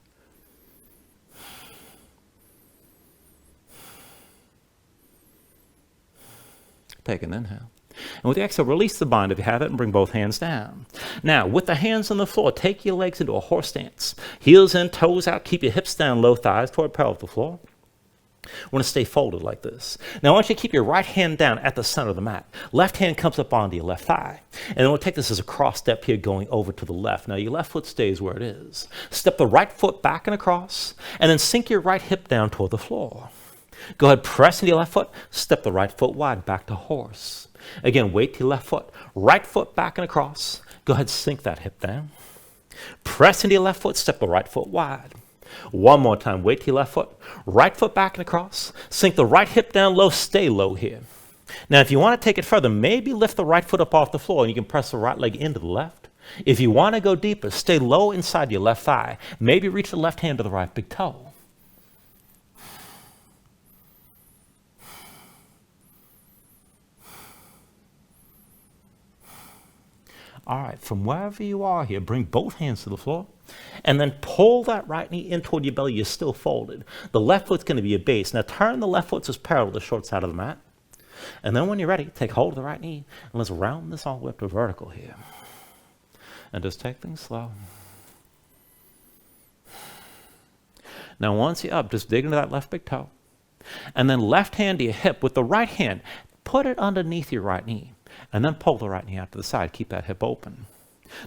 Take an inhale. And with the exhale, release the bind if you have it and bring both hands down. Now, with the hands on the floor, take your legs into a horse stance. Heels in, toes out, keep your hips down, low thighs toward parallel with the floor. We're going to stay folded like this. Now, I want you to keep your right hand down at the center of the mat. Left hand comes up onto your left thigh. And then we'll take this as a cross step here going over to the left. Now, your left foot stays where it is. Step the right foot back and across, and then sink your right hip down toward the floor. Go ahead, press into your left foot, step the right foot wide back to horse. Again, weight to your left foot, right foot back and across. Go ahead, sink that hip down. Press into your left foot, step the right foot wide. One more time, weight to your left foot, right foot back and across. Sink the right hip down low, stay low here. Now, if you want to take it further, maybe lift the right foot up off the floor and you can press the right leg into the left. If you want to go deeper, stay low inside your left thigh. Maybe reach the left hand to the right big toe. All right, from wherever you are here, bring both hands to the floor and then pull that right knee in toward your belly. You're still folded. The left foot's going to be your base. Now turn the left foot so it's parallel to the short side of the mat. And then when you're ready, take hold of the right knee and let's round this all the way up to vertical here. And just take things slow. Now once you're up, just dig into that left big toe. And then left hand to your hip with the right hand. Put it underneath your right knee. And then pull the right knee out to the side. Keep that hip open.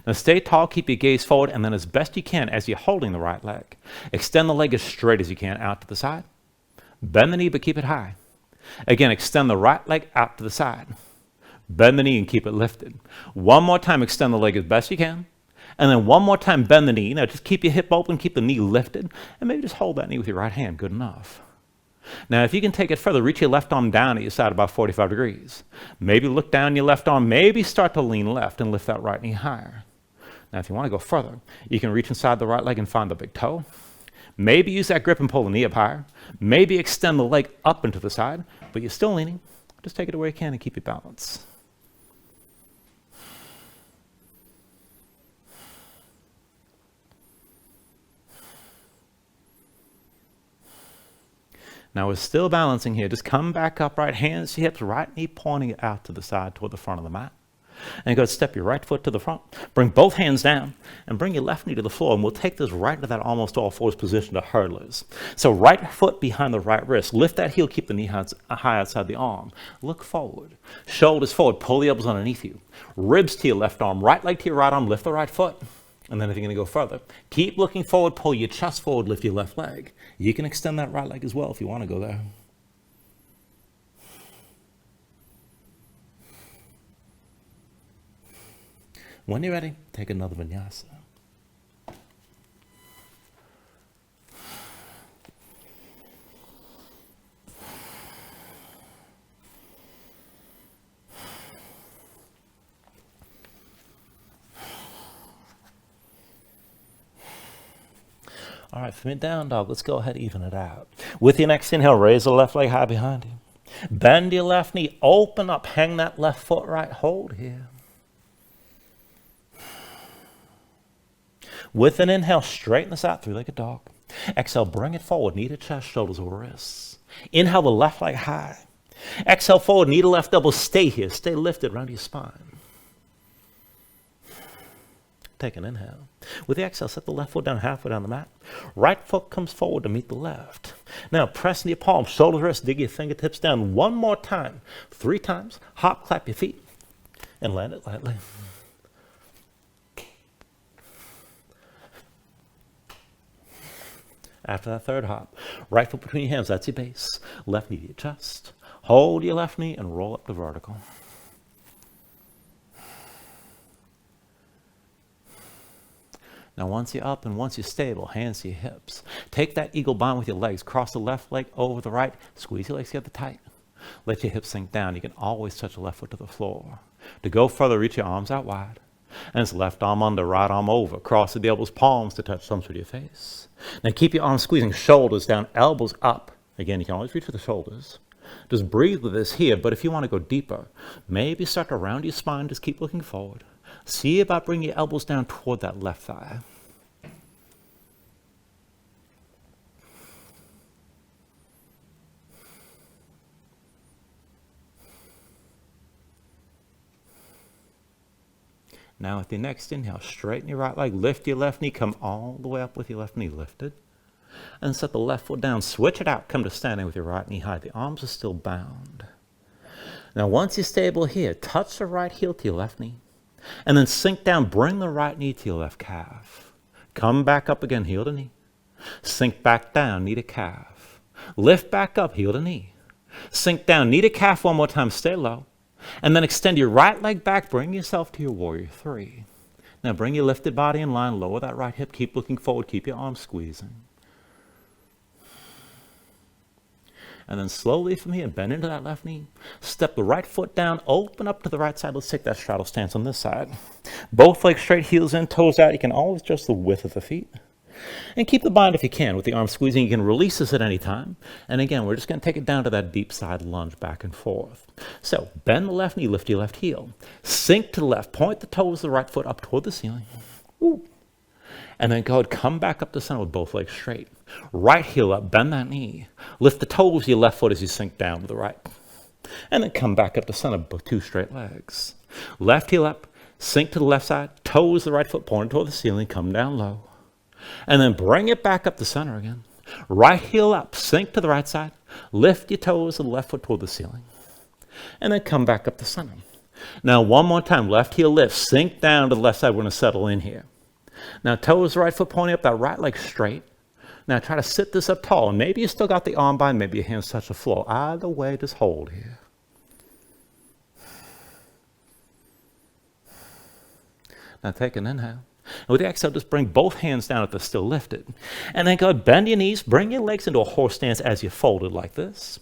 Now stay tall, keep your gaze forward, and then as best you can as you're holding the right leg, extend the leg as straight as you can out to the side. Bend the knee, but keep it high. Again, extend the right leg out to the side. Bend the knee and keep it lifted. One more time, extend the leg as best you can. And then one more time, bend the knee. Now just keep your hip open, keep the knee lifted, and maybe just hold that knee with your right hand. Good enough. Now, if you can take it further, reach your left arm down at your side about 45 degrees. Maybe look down your left arm. Maybe start to lean left and lift that right knee higher. Now, if you want to go further, you can reach inside the right leg and find the big toe. Maybe use that grip and pull the knee up higher. Maybe extend the leg up into the side, but you're still leaning. Just take it where you can and keep your balance. Now we're still balancing here. Just come back upright, hands to hips, right knee pointing out to the side toward the front of the mat. And go ahead, step your right foot to the front. Bring both hands down and bring your left knee to the floor. And we'll take this right into that almost all fours position to hurdlers. So right foot behind the right wrist. Lift that heel, keep the knee high outside the arm. Look forward. Shoulders forward, pull the elbows underneath you. Ribs to your left arm, right leg to your right arm, lift the right foot. And then if you're going to go further, keep looking forward, pull your chest forward, lift your left leg. You can extend that right leg as well if you want to go there. When you're ready, take another vinyasa. All right, from your down dog, let's go ahead and even it out. With your next inhale, raise the left leg high behind you. Bend your left knee, open up, hang that left foot right, hold here. With an inhale, straighten this out, three-legged dog. Exhale, bring it forward, knee to chest, shoulders over wrists. Inhale the left leg high. Exhale forward, knee to left elbow, stay here, stay lifted around your spine. Take an inhale. With the exhale, set the left foot down halfway down the mat. Right foot comes forward to meet the left. Now press into your palms, shoulders, wrists, dig your fingertips down one more time. 3 times. Hop, clap your feet, and land it lightly. After that third hop, right foot between your hands, that's your base. Left knee to your chest. Hold your left knee and roll up to vertical. Now once you're up and once you're stable, hands to your hips. Take that eagle bind with your legs. Cross the left leg over the right. Squeeze your legs together tight. Let your hips sink down. You can always touch the left foot to the floor. To go further, reach your arms out wide. And it's left arm under, right arm over. Cross the elbows, palms to touch thumbs with your face. Now keep your arms squeezing, shoulders down, elbows up. Again, you can always reach for the shoulders. Just breathe with this here, but if you want to go deeper, maybe start to round your spine, just keep looking forward. See about bringing your elbows down toward that left thigh. Now with your next inhale, straighten your right leg, lift your left knee, come all the way up with your left knee lifted. And set the left foot down, switch it out, come to standing with your right knee high. The arms are still bound. Now once you're stable here, touch the right heel to your left knee. And then sink down, bring the right knee to your left calf. Come back up again, heel to knee. Sink back down, knee to calf. Lift back up, heel to knee. Sink down, knee to calf one more time, stay low. And then extend your right leg back, bring yourself to your warrior 3. Now bring your lifted body in line, lower that right hip, keep looking forward, keep your arms squeezing. And then slowly from here, bend into that left knee. Step the right foot down, open up to the right side. Let's take that straddle stance on this side. Both legs straight, heels in, toes out. You can always adjust the width of the feet. And keep the bind if you can. With the arm squeezing, you can release this at any time. And again, we're just going to take it down to that deep side lunge back and forth. So bend the left knee, lift your left heel. Sink to the left, point the toes of the right foot up toward the ceiling. Ooh. And then go ahead, come back up to center with both legs straight. Right heel up, bend that knee. Lift the toes of your left foot as you sink down to the right. And then come back up to center with 2 straight legs. Left heel up, sink to the left side, toes of the right foot pointed toward the ceiling, come down low. And then bring it back up to center again. Right heel up, sink to the right side, lift your toes of the left foot toward the ceiling. And then come back up to center. Now one more time, left heel lift, sink down to the left side, we're going to settle in here. Now toes the right foot pointing up, that right leg straight. Now try to sit this up tall. And maybe you still got the arm bind, maybe your hands touch the floor. Either way, just hold here. Now take an inhale. And with the exhale, just bring both hands down if they're still lifted. And then go ahead, bend your knees, bring your legs into a horse stance as you're folded like this.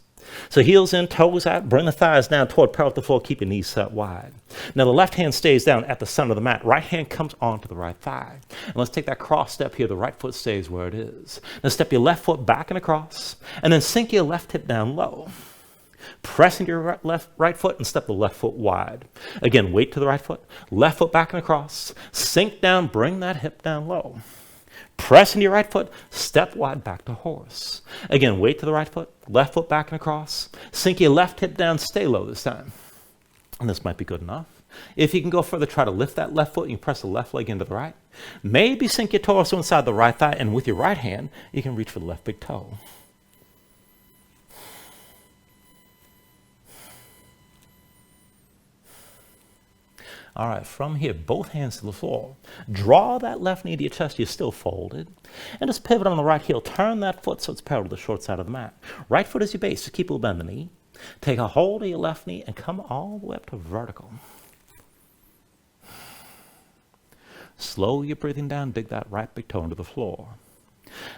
So heels in, toes out, bring the thighs down toward parallel to the floor, keep your knees set wide. Now the left hand stays down at the center of the mat. Right hand comes onto the right thigh. And let's take that cross step here. The right foot stays where it is. Now step your left foot back and across, and then sink your left hip down low. Press into your right foot and step the left foot wide. Again, weight to the right foot, left foot back and across, sink down, bring that hip down low. Press into your right foot, step wide back to horse. Again, weight to the right foot, left foot back and across. Sink your left hip down, stay low this time. And this might be good enough. If you can go further, try to lift that left foot. You can press the left leg into the right. Maybe sink your torso inside the right thigh, and with your right hand, you can reach for the left big toe. All right, from here, both hands to the floor. Draw that left knee to your chest. You're still folded. And just pivot on the right heel. Turn that foot so it's parallel to the short side of the mat. Right foot is your base. Just keep a little bend in the knee. Take a hold of your left knee and come all the way up to vertical. Slow your breathing down. Dig that right big toe into the floor.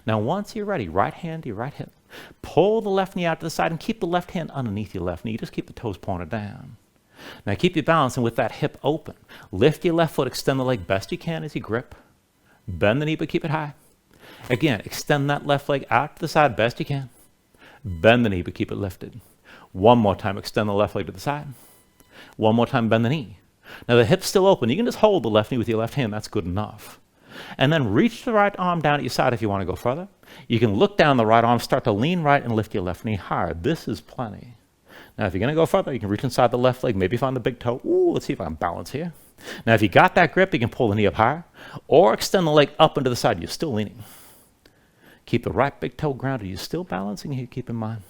Now, once you're ready, right hand to your right hip. Pull the left knee out to the side and keep the left hand underneath your left knee. Just keep the toes pointed down. Now keep your balance, and with that hip open, lift your left foot, extend the leg best you can as you grip. Bend the knee, but keep it high. Again, extend that left leg out to the side best you can. Bend the knee, but keep it lifted. One more time, extend the left leg to the side. One more time, bend the knee. Now the hip's still open. You can just hold the left knee with your left hand. That's good enough. And then reach the right arm down at your side if you want to go further. You can look down the right arm, start to lean right and lift your left knee higher. This is plenty. Now if you're going to go further, you can reach inside the left leg, maybe find the big toe. Ooh, let's see if I can balance here. Now if you got that grip, you can pull the knee up higher or extend the leg up and to the side. You're still leaning. Keep the right big toe grounded. You're still balancing here, keep in mind.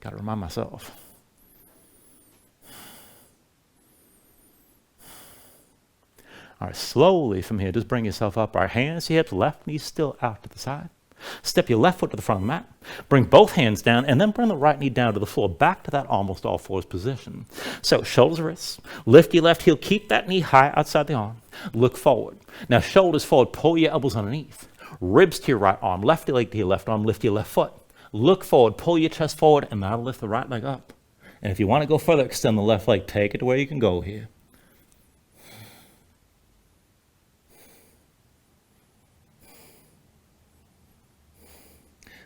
Got to remind myself. All right, slowly from here, just bring yourself up. Right, hands to your hips, left knee still out to the side. Step your left foot to the front of the mat. Bring both hands down, and then bring the right knee down to the floor, back to that almost all fours position. So shoulders, wrists. Lift your left heel. Keep that knee high outside the arm. Look forward. Now shoulders forward. Pull your elbows underneath. Ribs to your right arm. Left leg to your left arm. Lift your left foot. Look forward. Pull your chest forward, and that'll lift the right leg up. And if you want to go further, extend the left leg. Take it to where you can go here.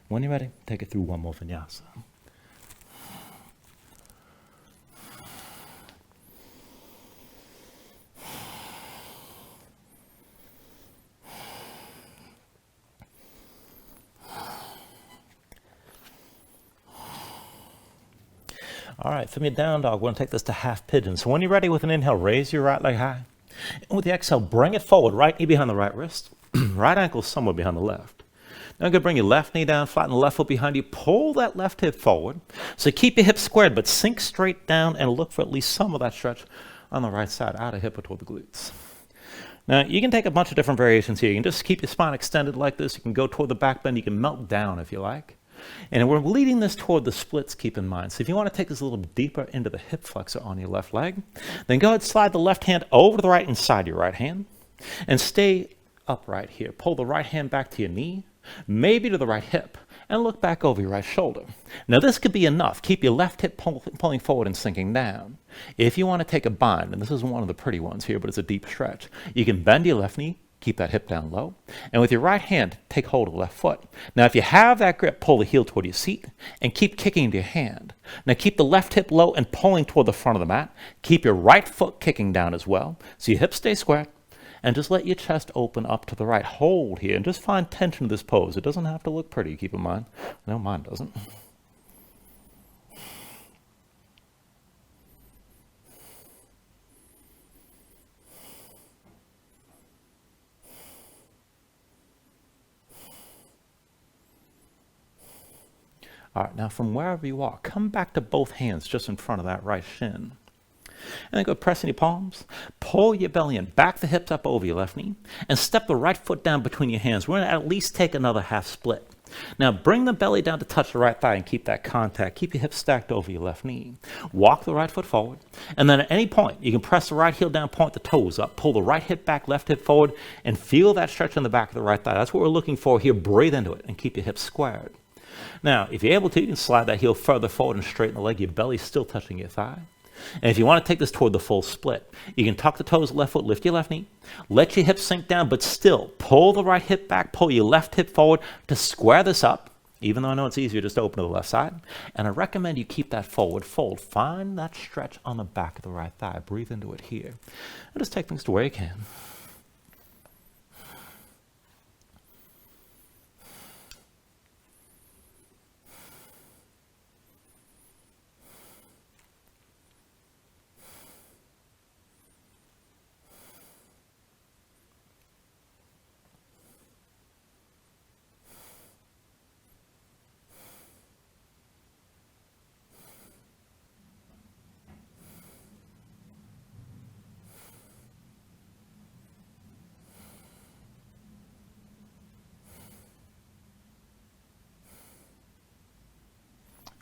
When you're ready, take it through one more vinyasa. All right, from your down dog, we're going to take this to half pigeon. So when you're ready with an inhale, raise your right leg high. And with the exhale, bring it forward, right knee behind the right wrist, right ankle somewhere behind the left. Now I'm going to bring your left knee down, flatten the left foot behind you, pull that left hip forward. So keep your hips squared, but sink straight down and look for at least some of that stretch on the right side, out of hip or toward the glutes. Now you can take a bunch of different variations here. You can just keep your spine extended like this. You can go toward the back bend. You can melt down if you like. And we're leading this toward the splits, keep in mind. So if you want to take this a little deeper into the hip flexor on your left leg, then go ahead and slide the left hand over to the right inside your right hand and stay upright here. Pull the right hand back to your knee, maybe to the right hip, and look back over your right shoulder. Now this could be enough. Keep your left hip pulling forward and sinking down. If you want to take a bind, and this isn't one of the pretty ones here, but it's a deep stretch, you can bend your left knee, keep that hip down low, and with your right hand, take hold of the left foot. Now if you have that grip, pull the heel toward your seat, and keep kicking into your hand. Now keep the left hip low and pulling toward the front of the mat. Keep your right foot kicking down as well, so your hips stay square. And just let your chest open up to the right. Hold here and just find tension in this pose. It doesn't have to look pretty, keep in mind. No, mine doesn't. All right, now from wherever you are, come back to both hands just in front of that right shin. And then go pressing your palms, pull your belly in, back the hips up over your left knee, and step the right foot down between your hands. We're going to at least take another half split. Now bring the belly down to touch the right thigh and keep that contact. Keep your hips stacked over your left knee. Walk the right foot forward, and then at any point, you can press the right heel down, point the toes up, pull the right hip back, left hip forward, and feel that stretch in the back of the right thigh. That's what we're looking for here. Breathe into it and keep your hips squared. Now, if you're able to, you can slide that heel further forward and straighten the leg. Your belly's still touching your thigh. And if you want to take this toward the full split, you can tuck the toes, left foot, lift your left knee, let your hips sink down, but still pull the right hip back, pull your left hip forward to square this up, even though I know it's easier just to open to the left side. And I recommend you keep that forward fold. Find that stretch on the back of the right thigh. Breathe into it here. And just take things to where you can.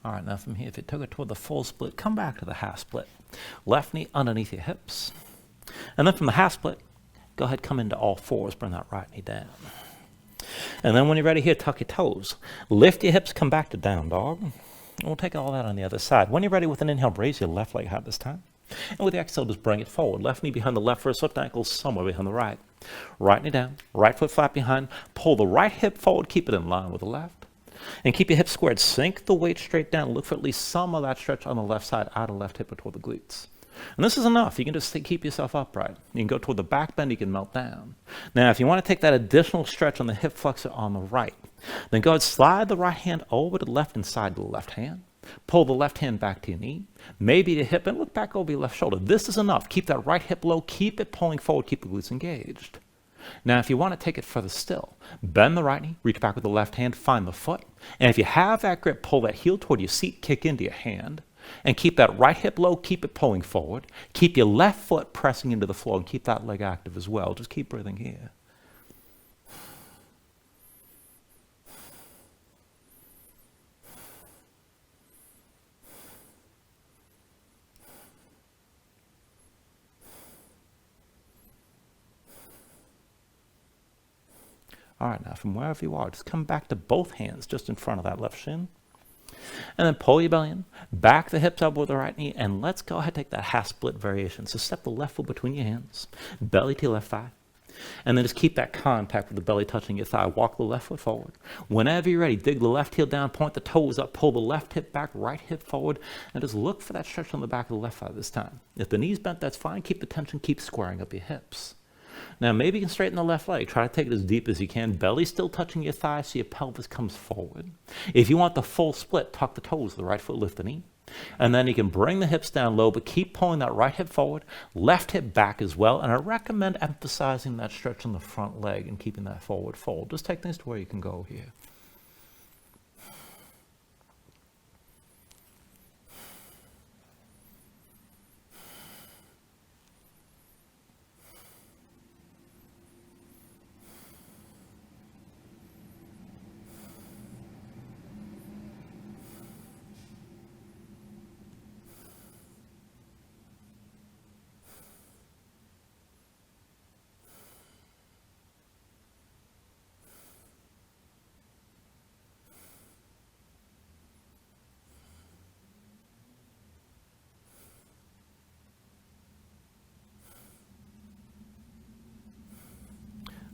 All right, now from here, if you took it toward the full split, come back to the half split. Left knee underneath your hips. And then from the half split, go ahead, come into all fours, bring that right knee down. And then when you're ready here, tuck your toes. Lift your hips, come back to down dog. And we'll take all that on the other side. When you're ready with an inhale, raise your left leg high this time. And with the exhale, just bring it forward. Left knee behind the left wrist, left ankle somewhere behind the right. Right knee down, right foot flat behind. Pull the right hip forward, keep it in line with the left. And keep your hips squared. Sink the weight straight down. Look for at least some of that stretch on the left side, out of left hip or toward the glutes. And this is enough. You can just keep yourself upright. You can go toward the back bend, you can melt down. Now, if you want to take that additional stretch on the hip flexor on the right, then go ahead, slide the right hand over to the left and side to the left hand. Pull the left hand back to your knee, maybe the hip, and look back over your left shoulder. This is enough. Keep that right hip low, keep it pulling forward, keep the glutes engaged. Now, if you want to take it further still, bend the right knee, reach back with the left hand, find the foot, and if you have that grip, pull that heel toward your seat, kick into your hand, and keep that right hip low, keep it pulling forward. Keep your left foot pressing into the floor, and keep that leg active as well. Just keep breathing here. All right, now from wherever you are, just come back to both hands just in front of that left shin. And then pull your belly in, back the hips up with the right knee, and let's go ahead and take that half split variation. So step the left foot between your hands, belly to your left thigh, and then just keep that contact with the belly touching your thigh. Walk the left foot forward. Whenever you're ready, dig the left heel down, point the toes up, pull the left hip back, right hip forward, and just look for that stretch on the back of the left thigh this time. If the knee's bent, that's fine. Keep the tension, keep squaring up your hips. Now, maybe you can straighten the left leg. Try to take it as deep as you can. Belly still touching your thigh so your pelvis comes forward. If you want the full split, tuck the toes, the right foot, lift the knee. And then you can bring the hips down low, but keep pulling that right hip forward, left hip back as well. And I recommend emphasizing that stretch on the front leg and keeping that forward fold. Just take things to where you can go here.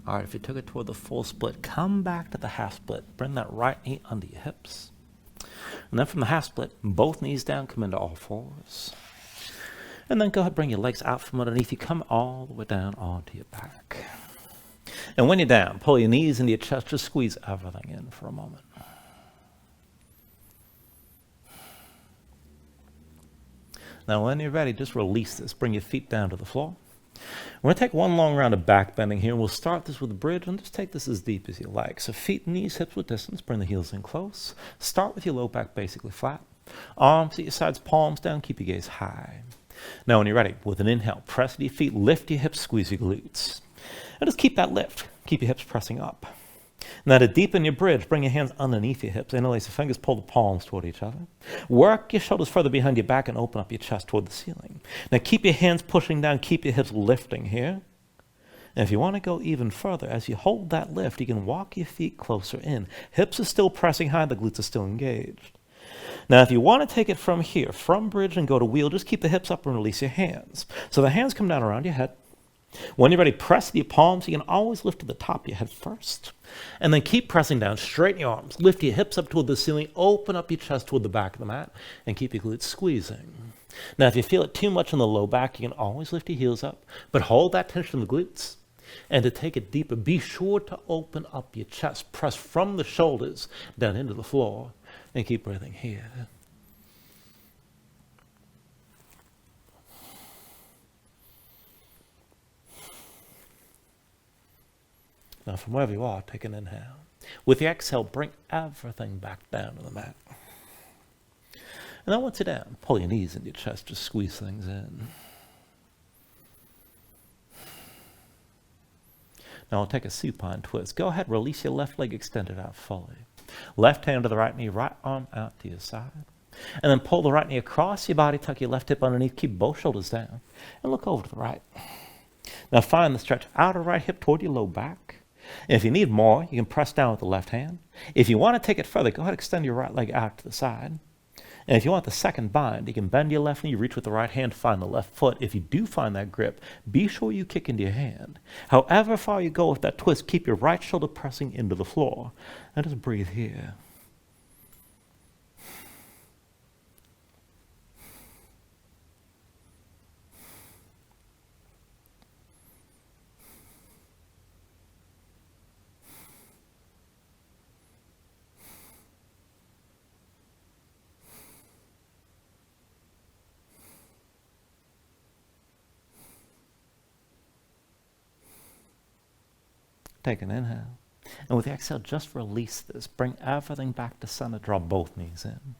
All right, if you took it toward the full split, come back to the half split. Bring that right knee under your hips. And then from the half split, both knees down, come into all fours. And then go ahead, bring your legs out from underneath you. Come all the way down onto your back. And when you're down, pull your knees into your chest. Just squeeze everything in for a moment. Now, when you're ready, just release this. Bring your feet down to the floor. We're going to take one long round of back bending here. We'll start this with a bridge and just take this as deep as you like. So feet, knees, hips with distance. Bring the heels in close. Start with your low back basically flat. Arms at your sides, palms down. Keep your gaze high. Now when you're ready, with an inhale, press your feet, lift your hips, squeeze your glutes. And just keep that lift. Keep your hips pressing up. Now to deepen your bridge, bring your hands underneath your hips. Interlace your fingers, pull the palms toward each other. Work your shoulders further behind your back and open up your chest toward the ceiling. Now keep your hands pushing down, keep your hips lifting here. And if you want to go even further, as you hold that lift, you can walk your feet closer in. Hips are still pressing high, the glutes are still engaged. Now if you want to take it from here, from bridge and go to wheel, just keep the hips up and release your hands. So the hands come down around your head. When you're ready, press your palms. You can always lift to the top of your head first. And then keep pressing down. Straighten your arms. Lift your hips up toward the ceiling. Open up your chest toward the back of the mat. And keep your glutes squeezing. Now, if you feel it too much in the low back, you can always lift your heels up. But hold that tension in the glutes. And to take it deeper, be sure to open up your chest. Press from the shoulders down into the floor. And keep breathing here. Now, from wherever you are, take an inhale. With the exhale, bring everything back down to the mat. And then once you're down, pull your knees into your chest, just squeeze things in. Now, we'll take a supine twist. Go ahead, release your left leg extended out fully. Left hand to the right knee, right arm out to your side. And then pull the right knee across your body, tuck your left hip underneath, keep both shoulders down, and look over to the right. Now, find the stretch outer right hip toward your low back. And if you need more, you can press down with the left hand. If you want to take it further, go ahead and extend your right leg out to the side. And if you want the second bind, you can bend your left knee, reach with the right hand, find the left foot. If you do find that grip, be sure you kick into your hand. However far you go with that twist, keep your right shoulder pressing into the floor. And just breathe here. Take an inhale. And with the exhale, just release this. Bring everything back to center. Draw both knees in.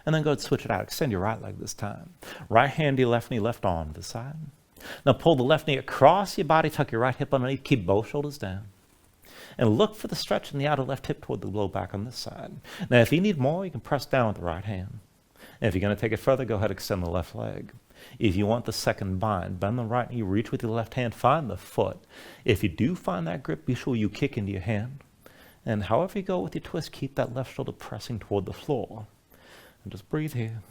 And then go ahead and switch it out. Extend your right leg this time. Right hand to your left knee, left arm to the side. Now pull the left knee across your body. Tuck your right hip underneath. Keep both shoulders down. And look for the stretch in the outer left hip toward the low back on this side. Now if you need more, you can press down with the right hand. And if you're going to take it further, go ahead and extend the left leg. If you want the second bind, bend the right knee, reach with your left hand, find the foot. If you do find that grip, be sure you kick into your hand. And however you go with your twist, keep that left shoulder pressing toward the floor. And just breathe here.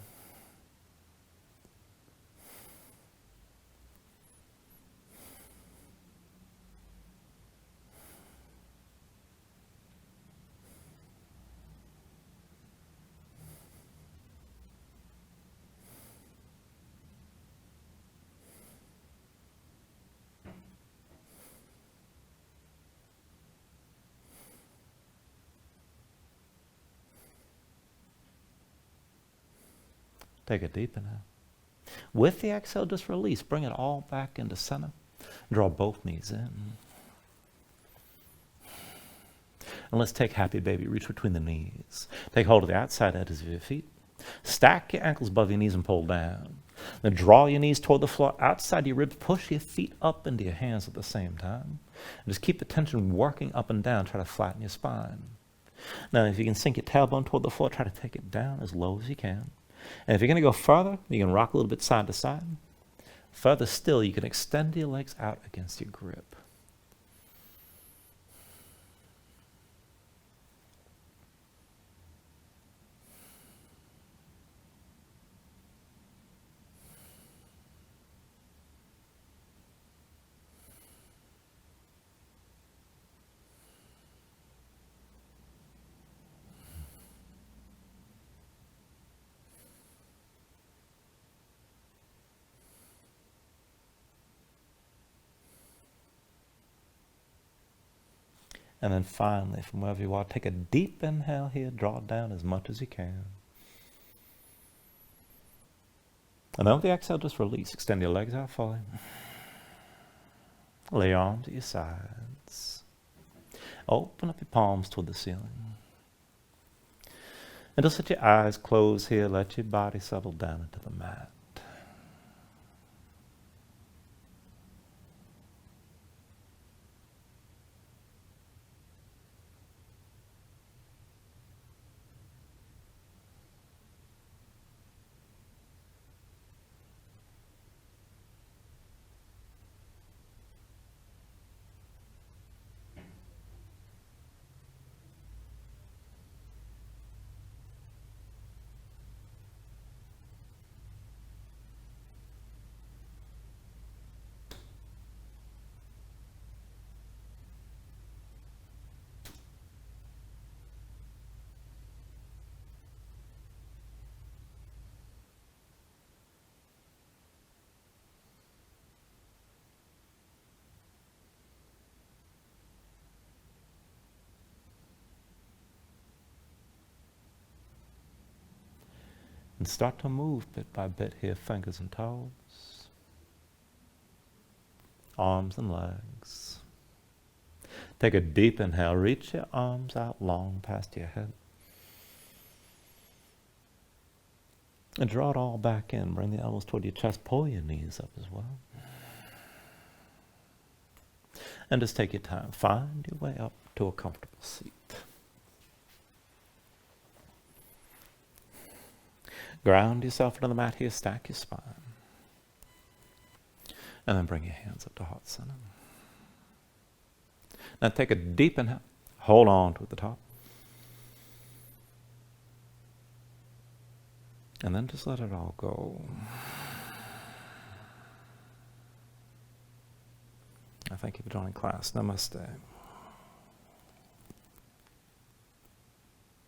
Take a deep inhale. With the exhale, just release. Bring it all back into center. Draw both knees in. And let's take happy baby. Reach between the knees. Take hold of the outside edges of your feet. Stack your ankles above your knees and pull down. Then draw your knees toward the floor outside your ribs. Push your feet up into your hands at the same time. And just keep the tension working up and down. Try to flatten your spine. Now, if you can sink your tailbone toward the floor, try to take it down as low as you can. And if you're going to go further, you can rock a little bit side to side. Further still, you can extend your legs out against your grip. And then finally, from wherever you are, take a deep inhale here, draw it down as much as you can. And then with the exhale, just release. Extend your legs out fully. Lay your arms at your sides. Open up your palms toward the ceiling. And just let your eyes close here. Let your body settle down into the mat. And start to move bit by bit here, fingers and toes, arms and legs. Take a deep inhale, reach your arms out long past your head. And draw it all back in, bring the elbows toward your chest, pull your knees up as well. And just take your time, find your way up to a comfortable seat. Ground yourself into the mat here, stack your spine. And then bring your hands up to heart center. Now take a deep inhale, hold on to the top. And then just let it all go. I thank you for joining class. Namaste.